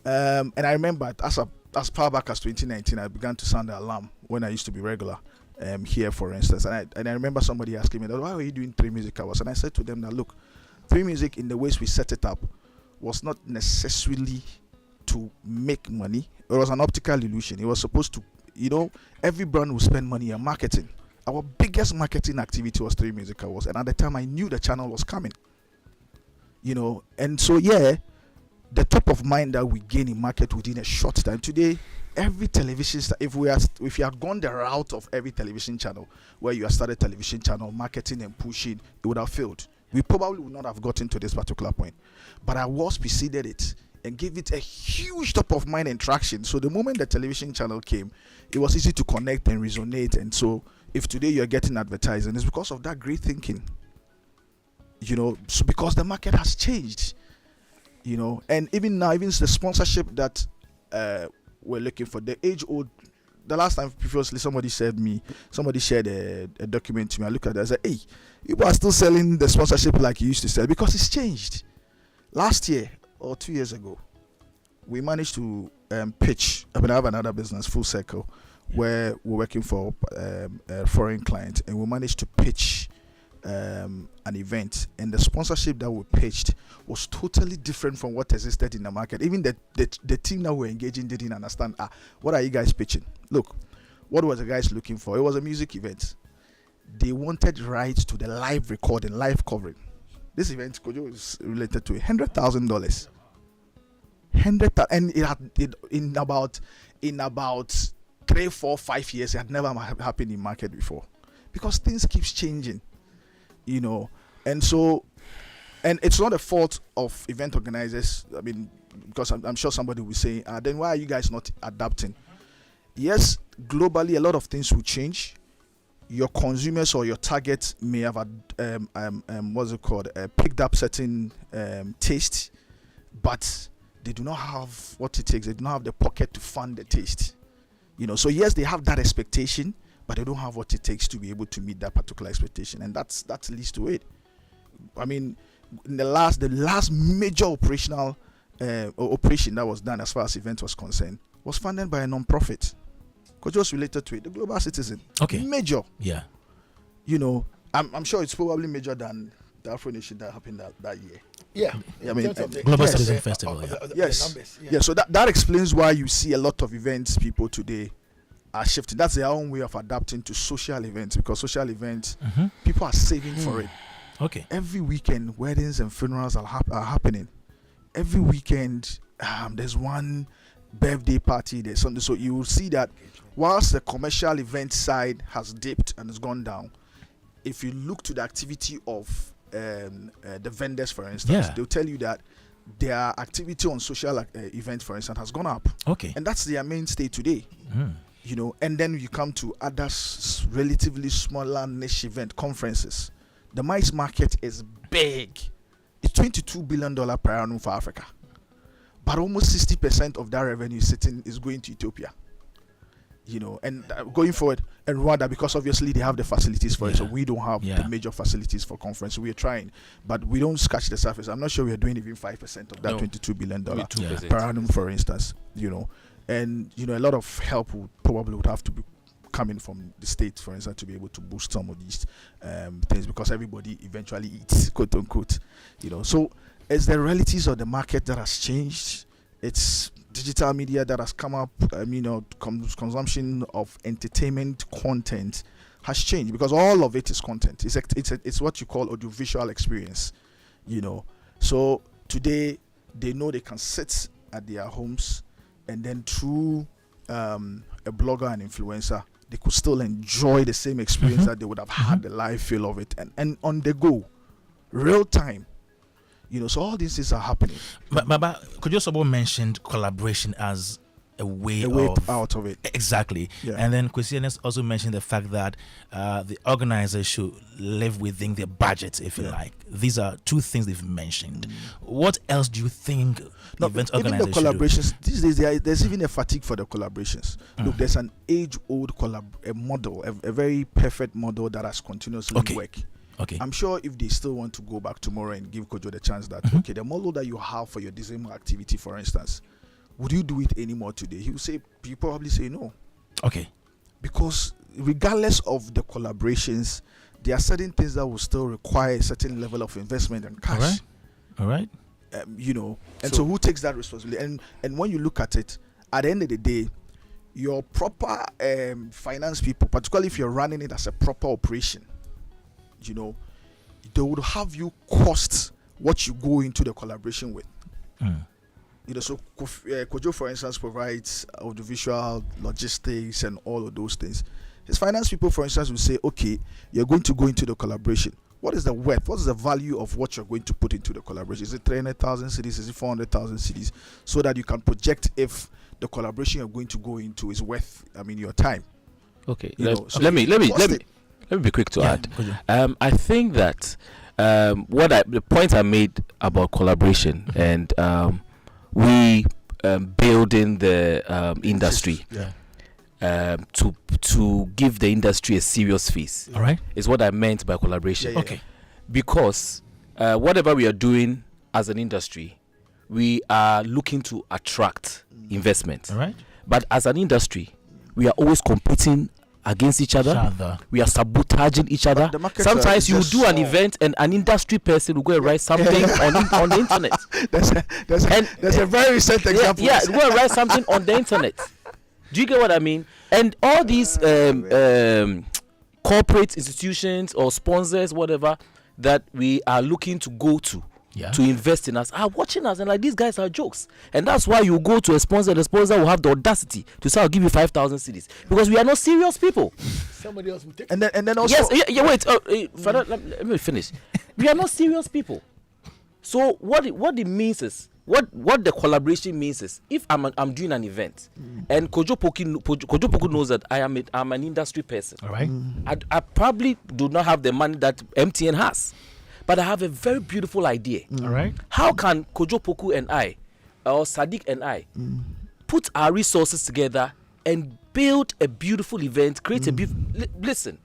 and I remember as a as far back as 2019, I began to sound the alarm when I used to be regular here, for instance. And I remember somebody asking me, why were you doing 3 music hours? And I said to them that, look, 3 music in the ways we set it up was not necessarily to make money. It was an optical illusion. It was supposed to, every brand will spend money on marketing. Our biggest marketing activity was 3 music hours. And at the time, I knew the channel was coming. And so, the top of mind that we gain in market within a short time. Today, every television if you had gone the route of every television channel where you have started television channel marketing and pushing, it would have failed. We probably would not have gotten to this particular point. But I was preceded it and gave it a huge top of mind and traction. So the moment the television channel came, it was easy to connect and resonate. And so if today you're getting advertising, it's because of that great thinking. So because the market has changed. And even now, even the sponsorship that we're looking for, the last time previously somebody shared a document to me. I look at it, I said, hey, people are still selling the sponsorship like you used to sell, because it's changed. Last year or 2 years ago, we managed to pitch. I have another business, Full Circle, where we're working for a foreign client, and we managed to pitch an event, and the sponsorship that we pitched was totally different from what existed in the market. Even the team that we're engaging didn't understand, what are you guys pitching? Look, what was the guys looking for? It was a music event. They wanted rights to the live recording, live covering. This event is related to $100,000. And it had in about 3, 4, 5 years, it had never happened in market before, because things keeps changing. And so, and it's not a fault of event organizers. I mean, because I'm sure somebody will say, then why are you guys not adapting? Yes, globally, a lot of things will change. Your consumers or your targets may have picked up certain taste, but they do not have what it takes. They do not have the pocket to fund the taste. So yes, they have that expectation, but they don't have what it takes to be able to meet that particular expectation, and that leads to it. I mean, in the last major operational operation that was done as far as event was concerned was funded by a non-profit, because it was related to it, the Global Citizen. Okay. Major. Yeah. I'm sure it's probably major than the Afro Nation that happened that year. Yeah. I mean, Global Citizen Festival. Yes. Numbers, Yeah. So that explains why you see a lot of events people today are shifting. That's their own way of adapting to social events, because social events, people are saving for it. Okay. Every weekend, weddings and funerals are happening. Every weekend, there's one birthday party, there's something. So you will see that whilst the commercial event side has dipped and has gone down, if you look to the activity of the vendors, for instance, they'll tell you that their activity on social events, for instance, has gone up. Okay. And that's their mainstay today. And then you come to other relatively smaller niche event conferences. The MICE market is big. It's $22 billion per annum for Africa. But almost 60% of that revenue is going to Ethiopia. And going forward, and Rwanda, because obviously they have the facilities for it, so we don't have the major facilities for conference. So we're trying, but we don't scratch the surface. I'm not sure we're doing even 5% of that $22 billion per annum, for instance. And a lot of help would have to be coming from the state, for instance, to be able to boost some of these things, because everybody eventually eats, quote unquote. So it's the realities of the market that has changed. It's digital media that has come up. Consumption of entertainment content has changed, because all of it is content. It's what you call audiovisual experience. So today they know they can sit at their homes, and then through a blogger and influencer, they could still enjoy the same experience that they would have had, the live feel of it, and on the go, real time. So all these things are happening. But Kojo mentioned collaboration as a way out of it. Exactly. Yeah. And then Kwesi also mentioned the fact that the organizers should live within their budget, if you like. These are two things they've mentioned. What else do you think event organizers even the collaborations, these days there's even a fatigue for the collaborations. Look, there's an age-old model, a very perfect model that has continuously worked. Okay. I'm sure if they still want to go back tomorrow and give Kojo the chance that, the model that you have for your December activity, for instance, would you do it anymore today? He will probably say no. Okay. Because regardless of the collaborations, there are certain things that will still require a certain level of investment and cash. All right. So who takes that responsibility? And when you look at it, at the end of the day, your proper finance people, particularly if you're running it as a proper operation, they would have you cost what you go into the collaboration with. So Kojo, for instance, provides audiovisual, logistics, and all of those things. His finance people, for instance, will say, okay, you're going to go into the collaboration. What is the worth? What is the value of what you're going to put into the collaboration? Is it 300,000 cities? Is it 400,000 cities? So that you can project if the collaboration you're going to go into is worth, your time. Okay. Let me be quick to add. I think that the point I made about collaboration and we building the industry to give the industry a serious face. All right, is what I meant by collaboration. Okay, because whatever we are doing as an industry, we are looking to attract investment. All right, but as an industry, we are always competing against each other. We are sabotaging each other. Sometimes you do an event and an industry person will go and write something on the internet. There's a very recent example. Yeah, go and write something on the internet. Do you get what I mean? And all these corporate institutions or sponsors, whatever, that we are looking to go to invest in us are watching us and like, these guys are jokes. And that's why you go to a sponsor, the sponsor will have the audacity to say, I'll give you 5,000 cedis, because we are not serious people. Somebody else will take and then also wait, Father, let me finish. We are not serious people. So what it means is, what the collaboration means is, if I'm doing an event and Kojo Poku knows that I'm an industry person. All right. I probably do not have the money that MTN has, but I have a very beautiful idea. All right. How can Kojo Poku and I, or Sadiq and I, put our resources together and build a beautiful event, create a beautiful... Listen,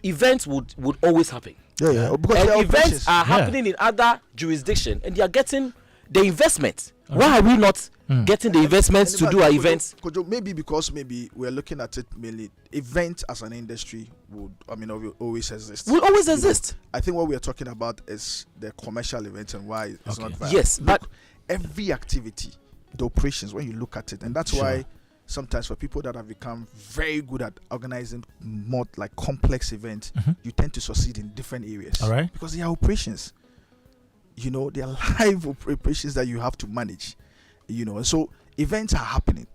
events would always happen. Because and events are happening in other jurisdictions and they are getting the investment. Why are we not getting the investments to do our events? Maybe because we're looking at it mainly, events as an industry would always exist. Will always exist. I think what we are talking about is the commercial events and why it's not viable. Yes, but every activity, the operations, when you look at it, and that's why sometimes for people that have become very good at organizing more like complex events, you tend to succeed in different areas. All right. Because they are operations. They are live operations that you have to manage. And so events are happening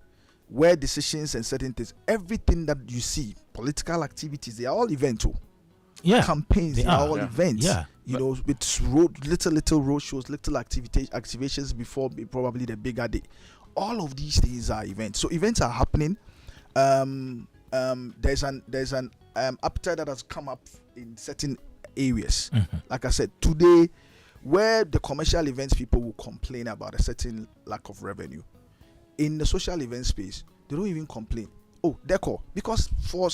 where decisions and certain things, everything that you see, political activities, they are all events. Campaigns, they are all events. With little road shows, little activations before probably the bigger day. All of these things are events. So events are happening. There's an appetite that has come up in certain areas. Like I said, today, where the commercial events people will complain about a certain lack of revenue, in the social event space, they don't even complain. Oh, decor. Because for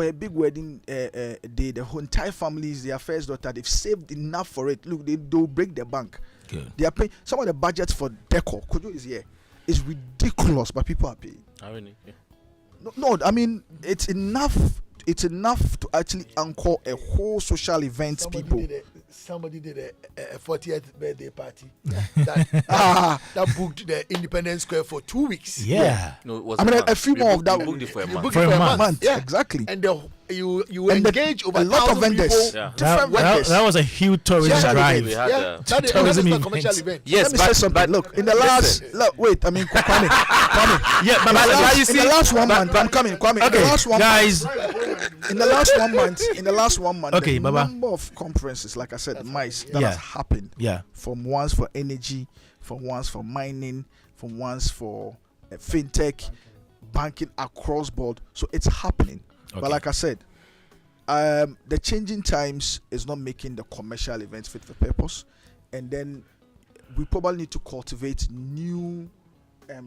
a big wedding day, the whole entire family is their first daughter, they've saved enough for it. Look, they'll break the bank. Good. They are paying. Some of the budgets for decor, Kojo is here, is ridiculous, but people are paying. Really? Yeah. No, it's enough. It's enough to actually anchor a whole social event. Somebody did a 40th birthday party that booked the Independence Square for 2 weeks. Yeah. No, it was a few more of that. Booked it for a month. Booked it for a month. Yeah, exactly. And you engage over a lot of vendors. Different vendors. That was a huge tourism drive. That is a commercial event. Yes, let me say something. Look, in the last Kwame. Yeah, in the last 1 month, I'm coming. Kwame. Okay, guys. In the last 1 month, okay, the number of conferences, like I said, mice that has happened. Yeah. From ones for energy, from ones for mining, from ones for fintech, banking across board. So it's happening. Okay. But like I said, the changing times is not making the commercial events fit for purpose, and then we probably need to cultivate new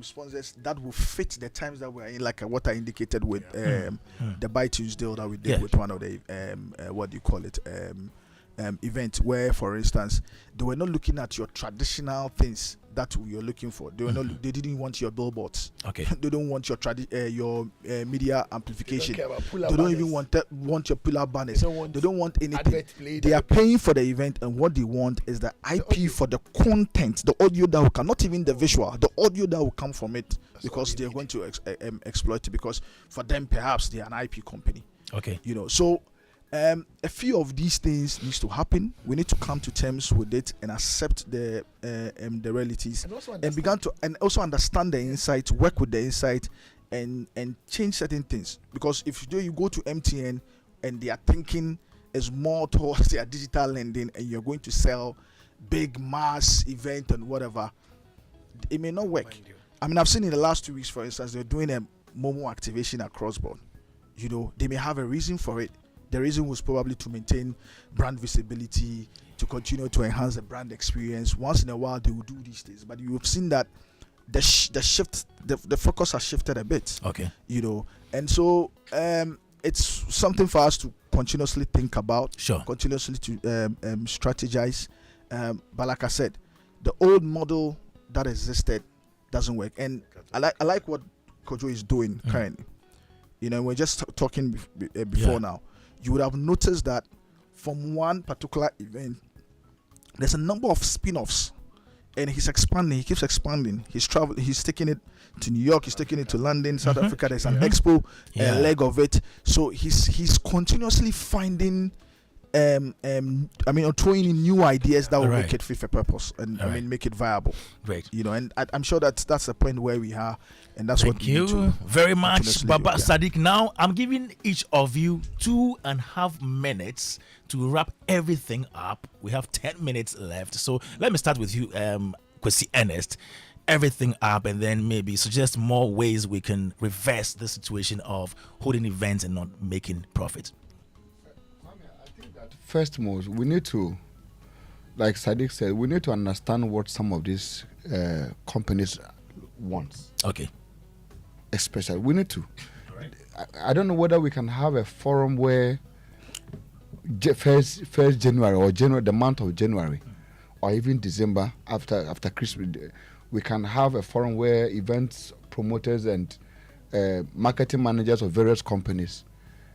sponsors that will fit the times that we're in, like what I indicated with the Buy Tuesday deal that we did with one of the event, where, for instance, they were not looking at your traditional things that you're looking for. They were not. They didn't want your billboards. Okay. They don't want your media amplification. They They don't even want your pull-up banners. They don't want anything. advert played. They are paying for the event, and what they want is the IP for the content, the audio that will come, not even the visual, the audio that will come from it, because they're going to exploit it. Because for them, perhaps they are an IP company. Okay. So a few of these things needs to happen. We need to come to terms with it and accept the realities, and also understand the insight, work with the insight, and change certain things. Because if you go to MTN and they are thinking is more towards their digital lending, and you're going to sell big mass event and whatever, it may not work. I mean, I've seen in the last 2 weeks, for instance, they're doing a Momo activation across board. They may have a reason for it. The reason was probably to maintain brand visibility, to continue to enhance the brand experience. Once in a while, they will do these things, but you've seen that the shift, the focus has shifted a bit. Okay. And so it's something for us to continuously think about. Sure. Continuously to strategize. But like I said, the old model that existed doesn't work, and I like what Kojo is doing currently. We're just talking before now. You would have noticed that from one particular event, there's a number of spin-offs, and he's expanding. He keeps expanding. He's traveling. He's taking it to New York. He's taking it to London, South Africa. There's an expo leg of it. So he's continuously finding, throwing in new ideas that will make it fit for purpose and make it viable. Great. And I'm sure that's the point where we are, and that's what we need to Thank you very much, continuously Baba do, Sadiq. Now I'm giving each of you 2.5 minutes to wrap everything up. We have 10 minutes left, so let me start with you, Kwesi Ernest. Everything up, and then maybe suggest more ways we can reverse the situation of holding events and not making profit. First most, we need to, like Sadiq said, we need to understand what some of these companies want. Okay. Especially, we need to. Right. I don't know whether we can have a forum where first January or the month of January, or even December after Christmas, we can have a forum where events promoters and marketing managers of various companies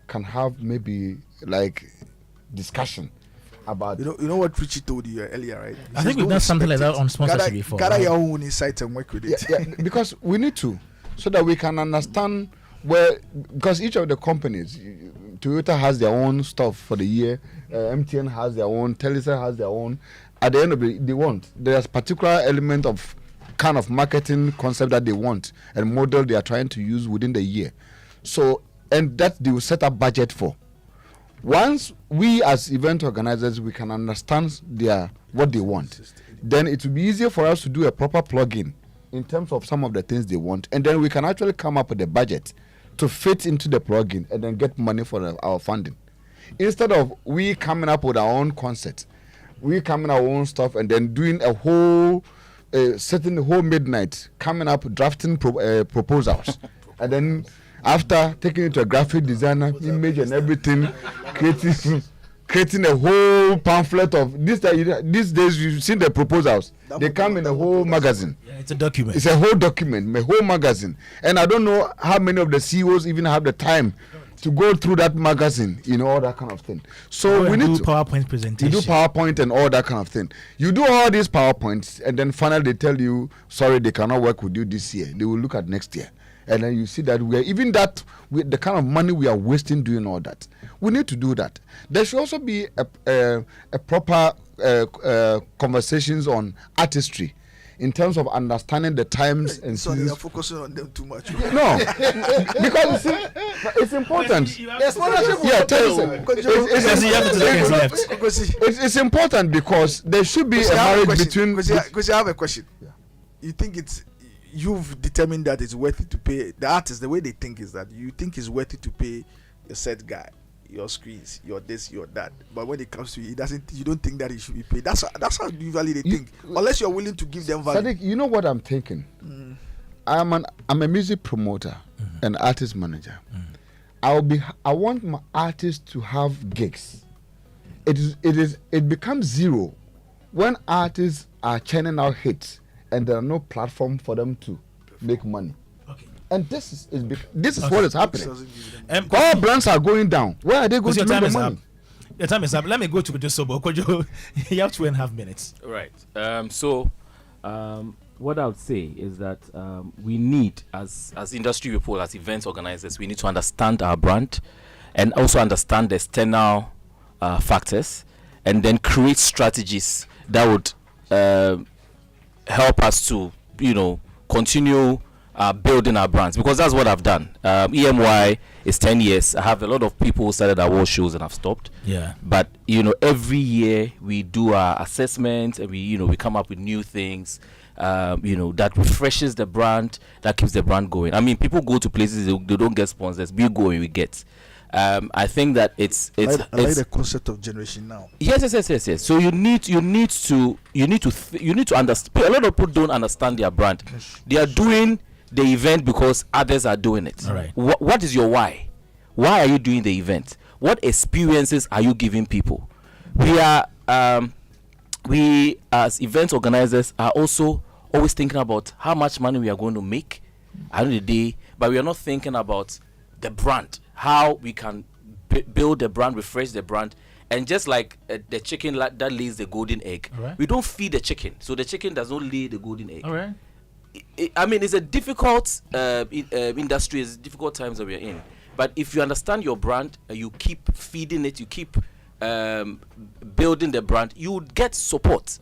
can have maybe like discussion about you know what Richie told you earlier, right? I think we've done something like that on sponsorship before. Gather your own insights and work with it. Yeah, because we need to, so that we can understand because each of the companies, Toyota has their own stuff for the year, MTN has their own, Telecel has their own. At the end of it, there's a particular element of kind of marketing concept that they want and model they are trying to use within the year. So, and that they will set a budget for. Once we as event organizers, we can understand what they want, then it will be easier for us to do a proper plug-in in terms of some of the things they want, and then we can actually come up with a budget to fit into the plug-in and then get money for our funding. Instead of we coming up with our own concept, we coming our own stuff and then doing a whole, sitting the whole midnight, coming up, drafting proposals, and then after taking it to a graphic designer, image and everything, creating a whole pamphlet of these days. You've seen the proposals; they come in a whole magazine. Yeah, it's a document. It's a whole document, a whole magazine, and I don't know how many of the CEOs even have the time to go through that magazine, all that kind of thing. So we need to PowerPoint presentation. You do PowerPoint and all that kind of thing. You do all these PowerPoints, and then finally they tell you, sorry, they cannot work with you this year. They will look at next year. And then you see that the kind of money we are wasting doing all that. We need to do that. There should also be a proper conversations on artistry in terms of understanding the times and so you're focusing on them too much. No, because it's important. Yes, sponsorship. Yeah, it's important because there should be a marriage between. Because I have a question. Yeah. You think you've determined that it's worth it to pay the artist? The way they think is that you think it's worth it to pay your set guy, your screens, your this, your that. But when it comes to you don't think that it should be paid. That's how usually they think. Unless you're willing to give them value. Sadiq, you know what I'm thinking? I'm a music promoter and artist manager. I want my artists to have gigs. It becomes zero when artists are churning out hits and there are no platform for them to make money. Okay. And this is what is happening. All brands are going down. Where are they going to make the money? The time is up. Let me go to Kojo Sobo. Kojo, you have 2.5 minutes. Right. What I would say is that we need, as industry people, as event organizers, we need to understand our brand and also understand the external factors, and then create strategies that would help us to, continue building our brands, because that's what I've done. EMY is 10 years. I have a lot of people who started our world shows and have stopped. Yeah. But every year we do our assessments, and we come up with new things. That refreshes the brand, that keeps the brand going. I mean, people go to places they don't get sponsors. We go and we get. I think that it's I like the concept of generation now. Yes. So you need to understand. A lot of people don't understand their brand. They are doing the event because others are doing it. All right. What is your why? Why are you doing the event? What experiences are you giving people? We as event organizers are also always thinking about how much money we are going to make at the end of the day, but we are not thinking about the brand, how we can build the brand, refresh the brand. And just like the chicken that lays the golden egg, right, we don't feed the chicken, so the chicken does not lay the golden egg. All right. I mean, it's a difficult industry, it's difficult times that we are in. But if you understand your brand, you keep feeding it, you keep building the brand, you would get support.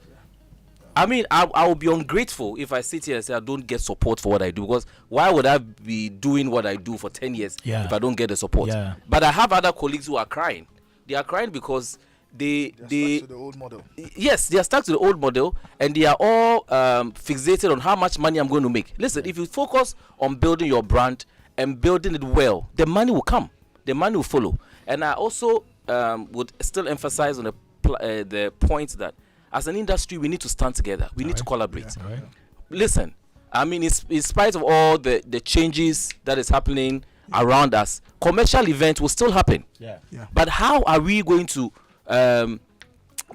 I mean, I will be ungrateful if I sit here and say I don't get support for what I do, because why would I be doing what I do for 10 years if I don't get the support? Yeah. But I have other colleagues who are crying. They are crying because they stuck to the old model. Yes, they are stuck to the old model, and they are all fixated on how much money I'm going to make. Listen, if you focus on building your brand and building it well, the money will come. The money will follow. And I also would still emphasize on the point that as an industry, we need to stand together. We need to collaborate. Yeah. Right. Listen, I mean, in spite of all the changes that is happening around us, commercial events will still happen. Yeah. But how are we going to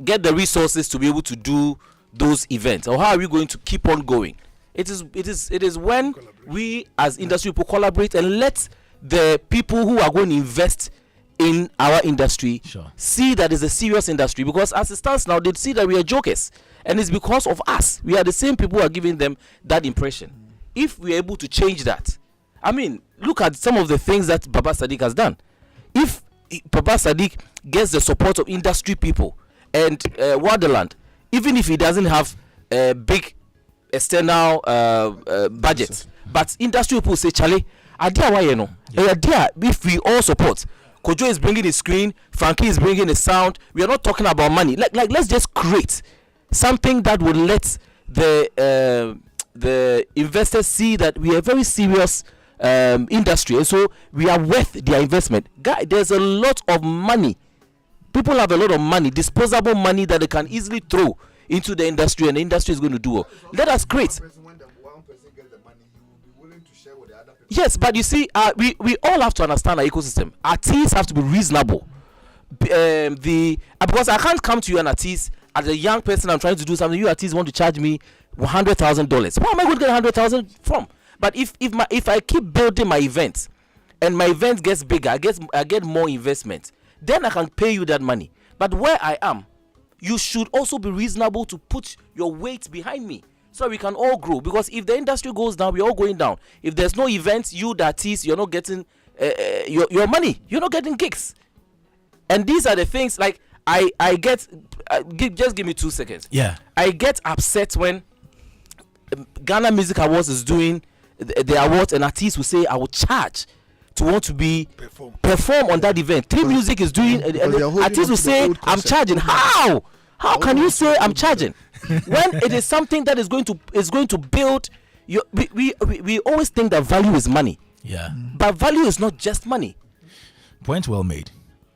get the resources to be able to do those events, or how are we going to keep on going? It is when we as industry people collaborate and let the people who are going to invest in our industry see that it's a serious industry, because as it stands now, they see that we are jokers, and it's because of us. We are the same people who are giving them that impression. If we are able to change that, I mean, look at some of the things that Baba Sadiq has done. If Baba Sadiq gets the support of industry people and Wonderland, even if he doesn't have a big external budget, but industry people say, Charlie, if we all support, Kojo is bringing his screen, Frankie is bringing the sound. We are not talking about money. Like let's just create something that will let the investors see that we are a very serious industry, and so we are worth their investment. Guy, there's a lot of money. People have a lot of money, disposable money that they can easily throw into the industry, and the industry is going to do well. Let us create. Yes, but you see, we all have to understand our ecosystem. Artists have to be reasonable. Because I can't come to you, an artist, as a young person, I'm trying to do something. You artists want to charge me $100,000. Where am I going to get $100,000 from? But if I keep building my events, and my event gets bigger, I get more investment, then I can pay you that money. But where I am, you should also be reasonable to put your weight behind me, so we can all grow. Because if the industry goes down, we're all going down. If there's no events, you the artist, you're not getting your money. You're not getting gigs. And these are the things, like I get just give me 2 seconds. Yeah. I get upset when Ghana Music Awards is doing the awards, and artists will say I will charge to want to be perform on that event. Team Music is doing, artists will say I'm charging. How can you say I'm charging when it is something that is going to build your, we always think that value is money. Yeah. But value is not just money. Point well made.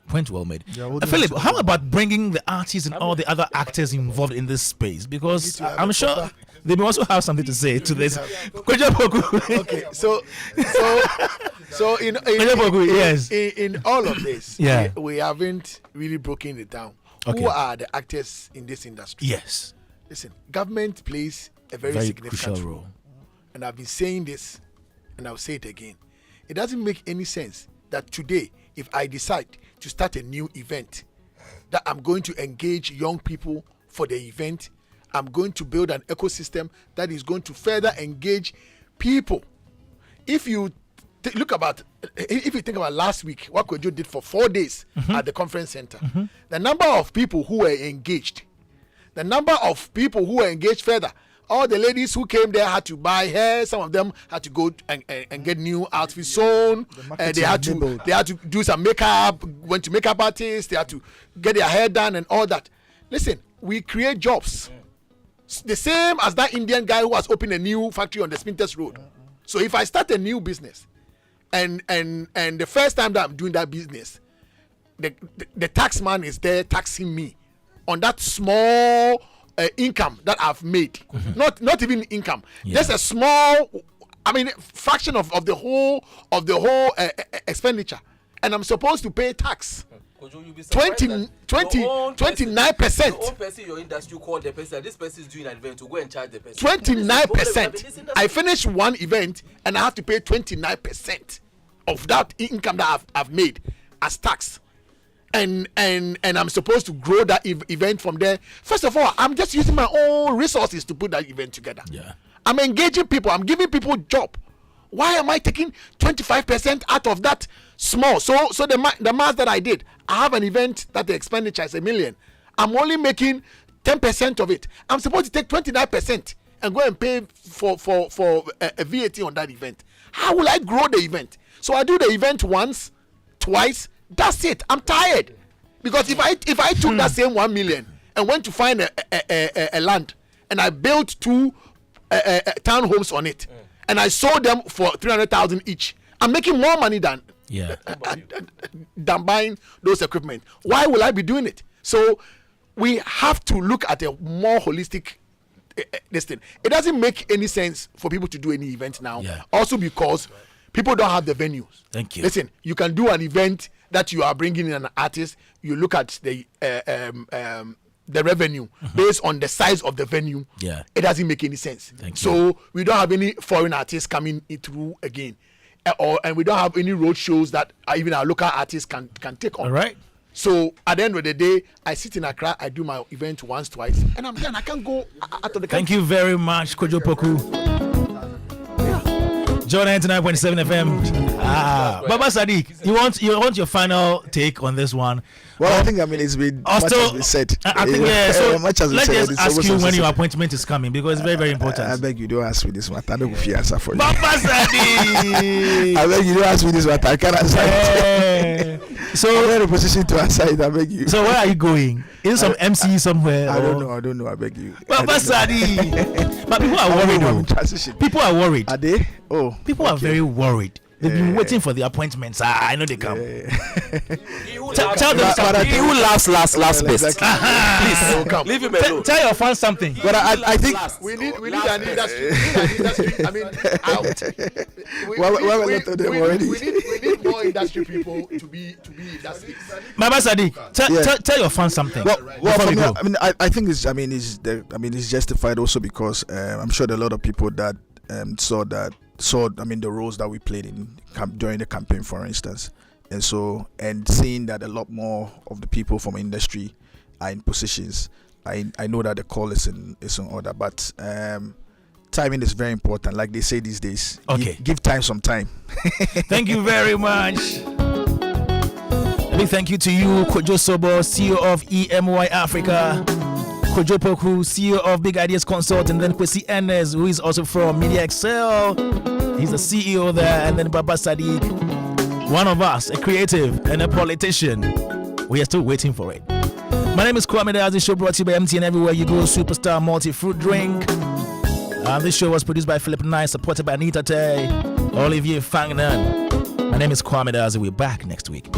Philip, how about bringing the artists and all the other actors involved in this space? Because I'm sure they may also have something to say to this. Okay, so in all of this, we haven't really broken it down. Okay. Who are the actors in this industry? Yes. Listen, government plays a very significant crucial role. And I've been saying this, and I'll say it again. It doesn't make any sense that today, if I decide to start a new event, that I'm going to engage young people for the event, I'm going to build an ecosystem that is going to further engage people. If you think about last week, what Kojo did for 4 days at the conference center, the number of people who were engaged, further, all the ladies who came there had to buy hair. Some of them had to go and get new outfits sewn. They had to do some makeup. Went to makeup artists. They had to get their hair done and all that. Listen, we create jobs. The same as that Indian guy who has opened a new factory on the Spinters Road. So if I start a new business, and the first time that I'm doing that business, the tax man is there taxing me on that small income that I've made. Not even income. Just a small, fraction of the whole expenditure, and I'm supposed to pay tax. 29%. The own person in your industry called the person. This person is doing an event to go and charge the person. 29%. I finish one event and I have to pay 29% of that income that I've made as tax. And I'm supposed to grow that event from there. First of all, I'm just using my own resources to put that event together. I'm engaging people. I'm giving people job. Why am I taking 25% out of that small? So the math that I did, I have an event that the expenditure is $1 million. I'm only making 10% of it. I'm supposed to take 29% and go and pay for a VAT on that event. How will I grow the event? So I do the event once, twice. That's it. I'm tired, because if I took that same 1 million and went to find a land and I built 2 townhomes on it, and I sold them for 300,000 each, I'm making more money than buying those equipment. Why will I be doing it? So we have to look at a more holistic this thing. It doesn't make any sense for people to do any event now. Also because people don't have the venues. Thank you. Listen, you can do an event that you are bringing in an artist. You look at the revenue based on the size of the venue. It doesn't make any sense. So we don't have any foreign artists coming through again, and we don't have any road shows that even our local artists can take on. All right. So at the end of the day, I sit in Accra, I do my event once, twice, and I'm done. I can't go out of the country. Thank you very much, Kojo Poku. John 99.7 FM. Baba Sadiq, you want your final take on this one? Well, I think it's been much has been said. I think so much has been said. Let's just ask you when your appointment is coming, because it's very, very important. I beg you, don't ask me this matter. I don't know if you answer for you. Baba Sadiq. I beg you, don't ask me this matter. I can't answer it. So I'm not in a position to answer it. I beg you. So where are you going? Is some MC somewhere? I don't know. I beg you. Baba Sadiq. But people are worried though. People are worried. Are they? Oh. People are very worried. They've been waiting for the appointments. I know they come. Tell them something. He who laughs last best. Please leave him alone. Tell your fans something. But I think we need an industry. Out. We need more industry people to be in that space. Baba Sadiq, tell your fans something. I think it's justified also because I'm sure there are a lot of people that saw the roles that we played during the campaign, for instance, and seeing that a lot more of the people from industry are in positions. I know that the call is in order, but timing is very important, like they say these days. Okay, give time some time. Thank you very much. A big thank you to you, Kojo Sobo, CEO of Emy Africa. Kojo Poku, CEO of Big Ideas Consult, and then Kwesi Enes, who is also from Media Excel. He's the CEO there, and then Baba Sadiq, one of us, a creative and a politician. We are still waiting for it. My name is Kwame Dadzie. Show brought to you by MTN Everywhere You Go Superstar Multi-Fruit Drink. This show was produced by Philip Nye, supported by Anita Tay, Olivier Fangnan. My name is Kwame Dadzie. We're back next week.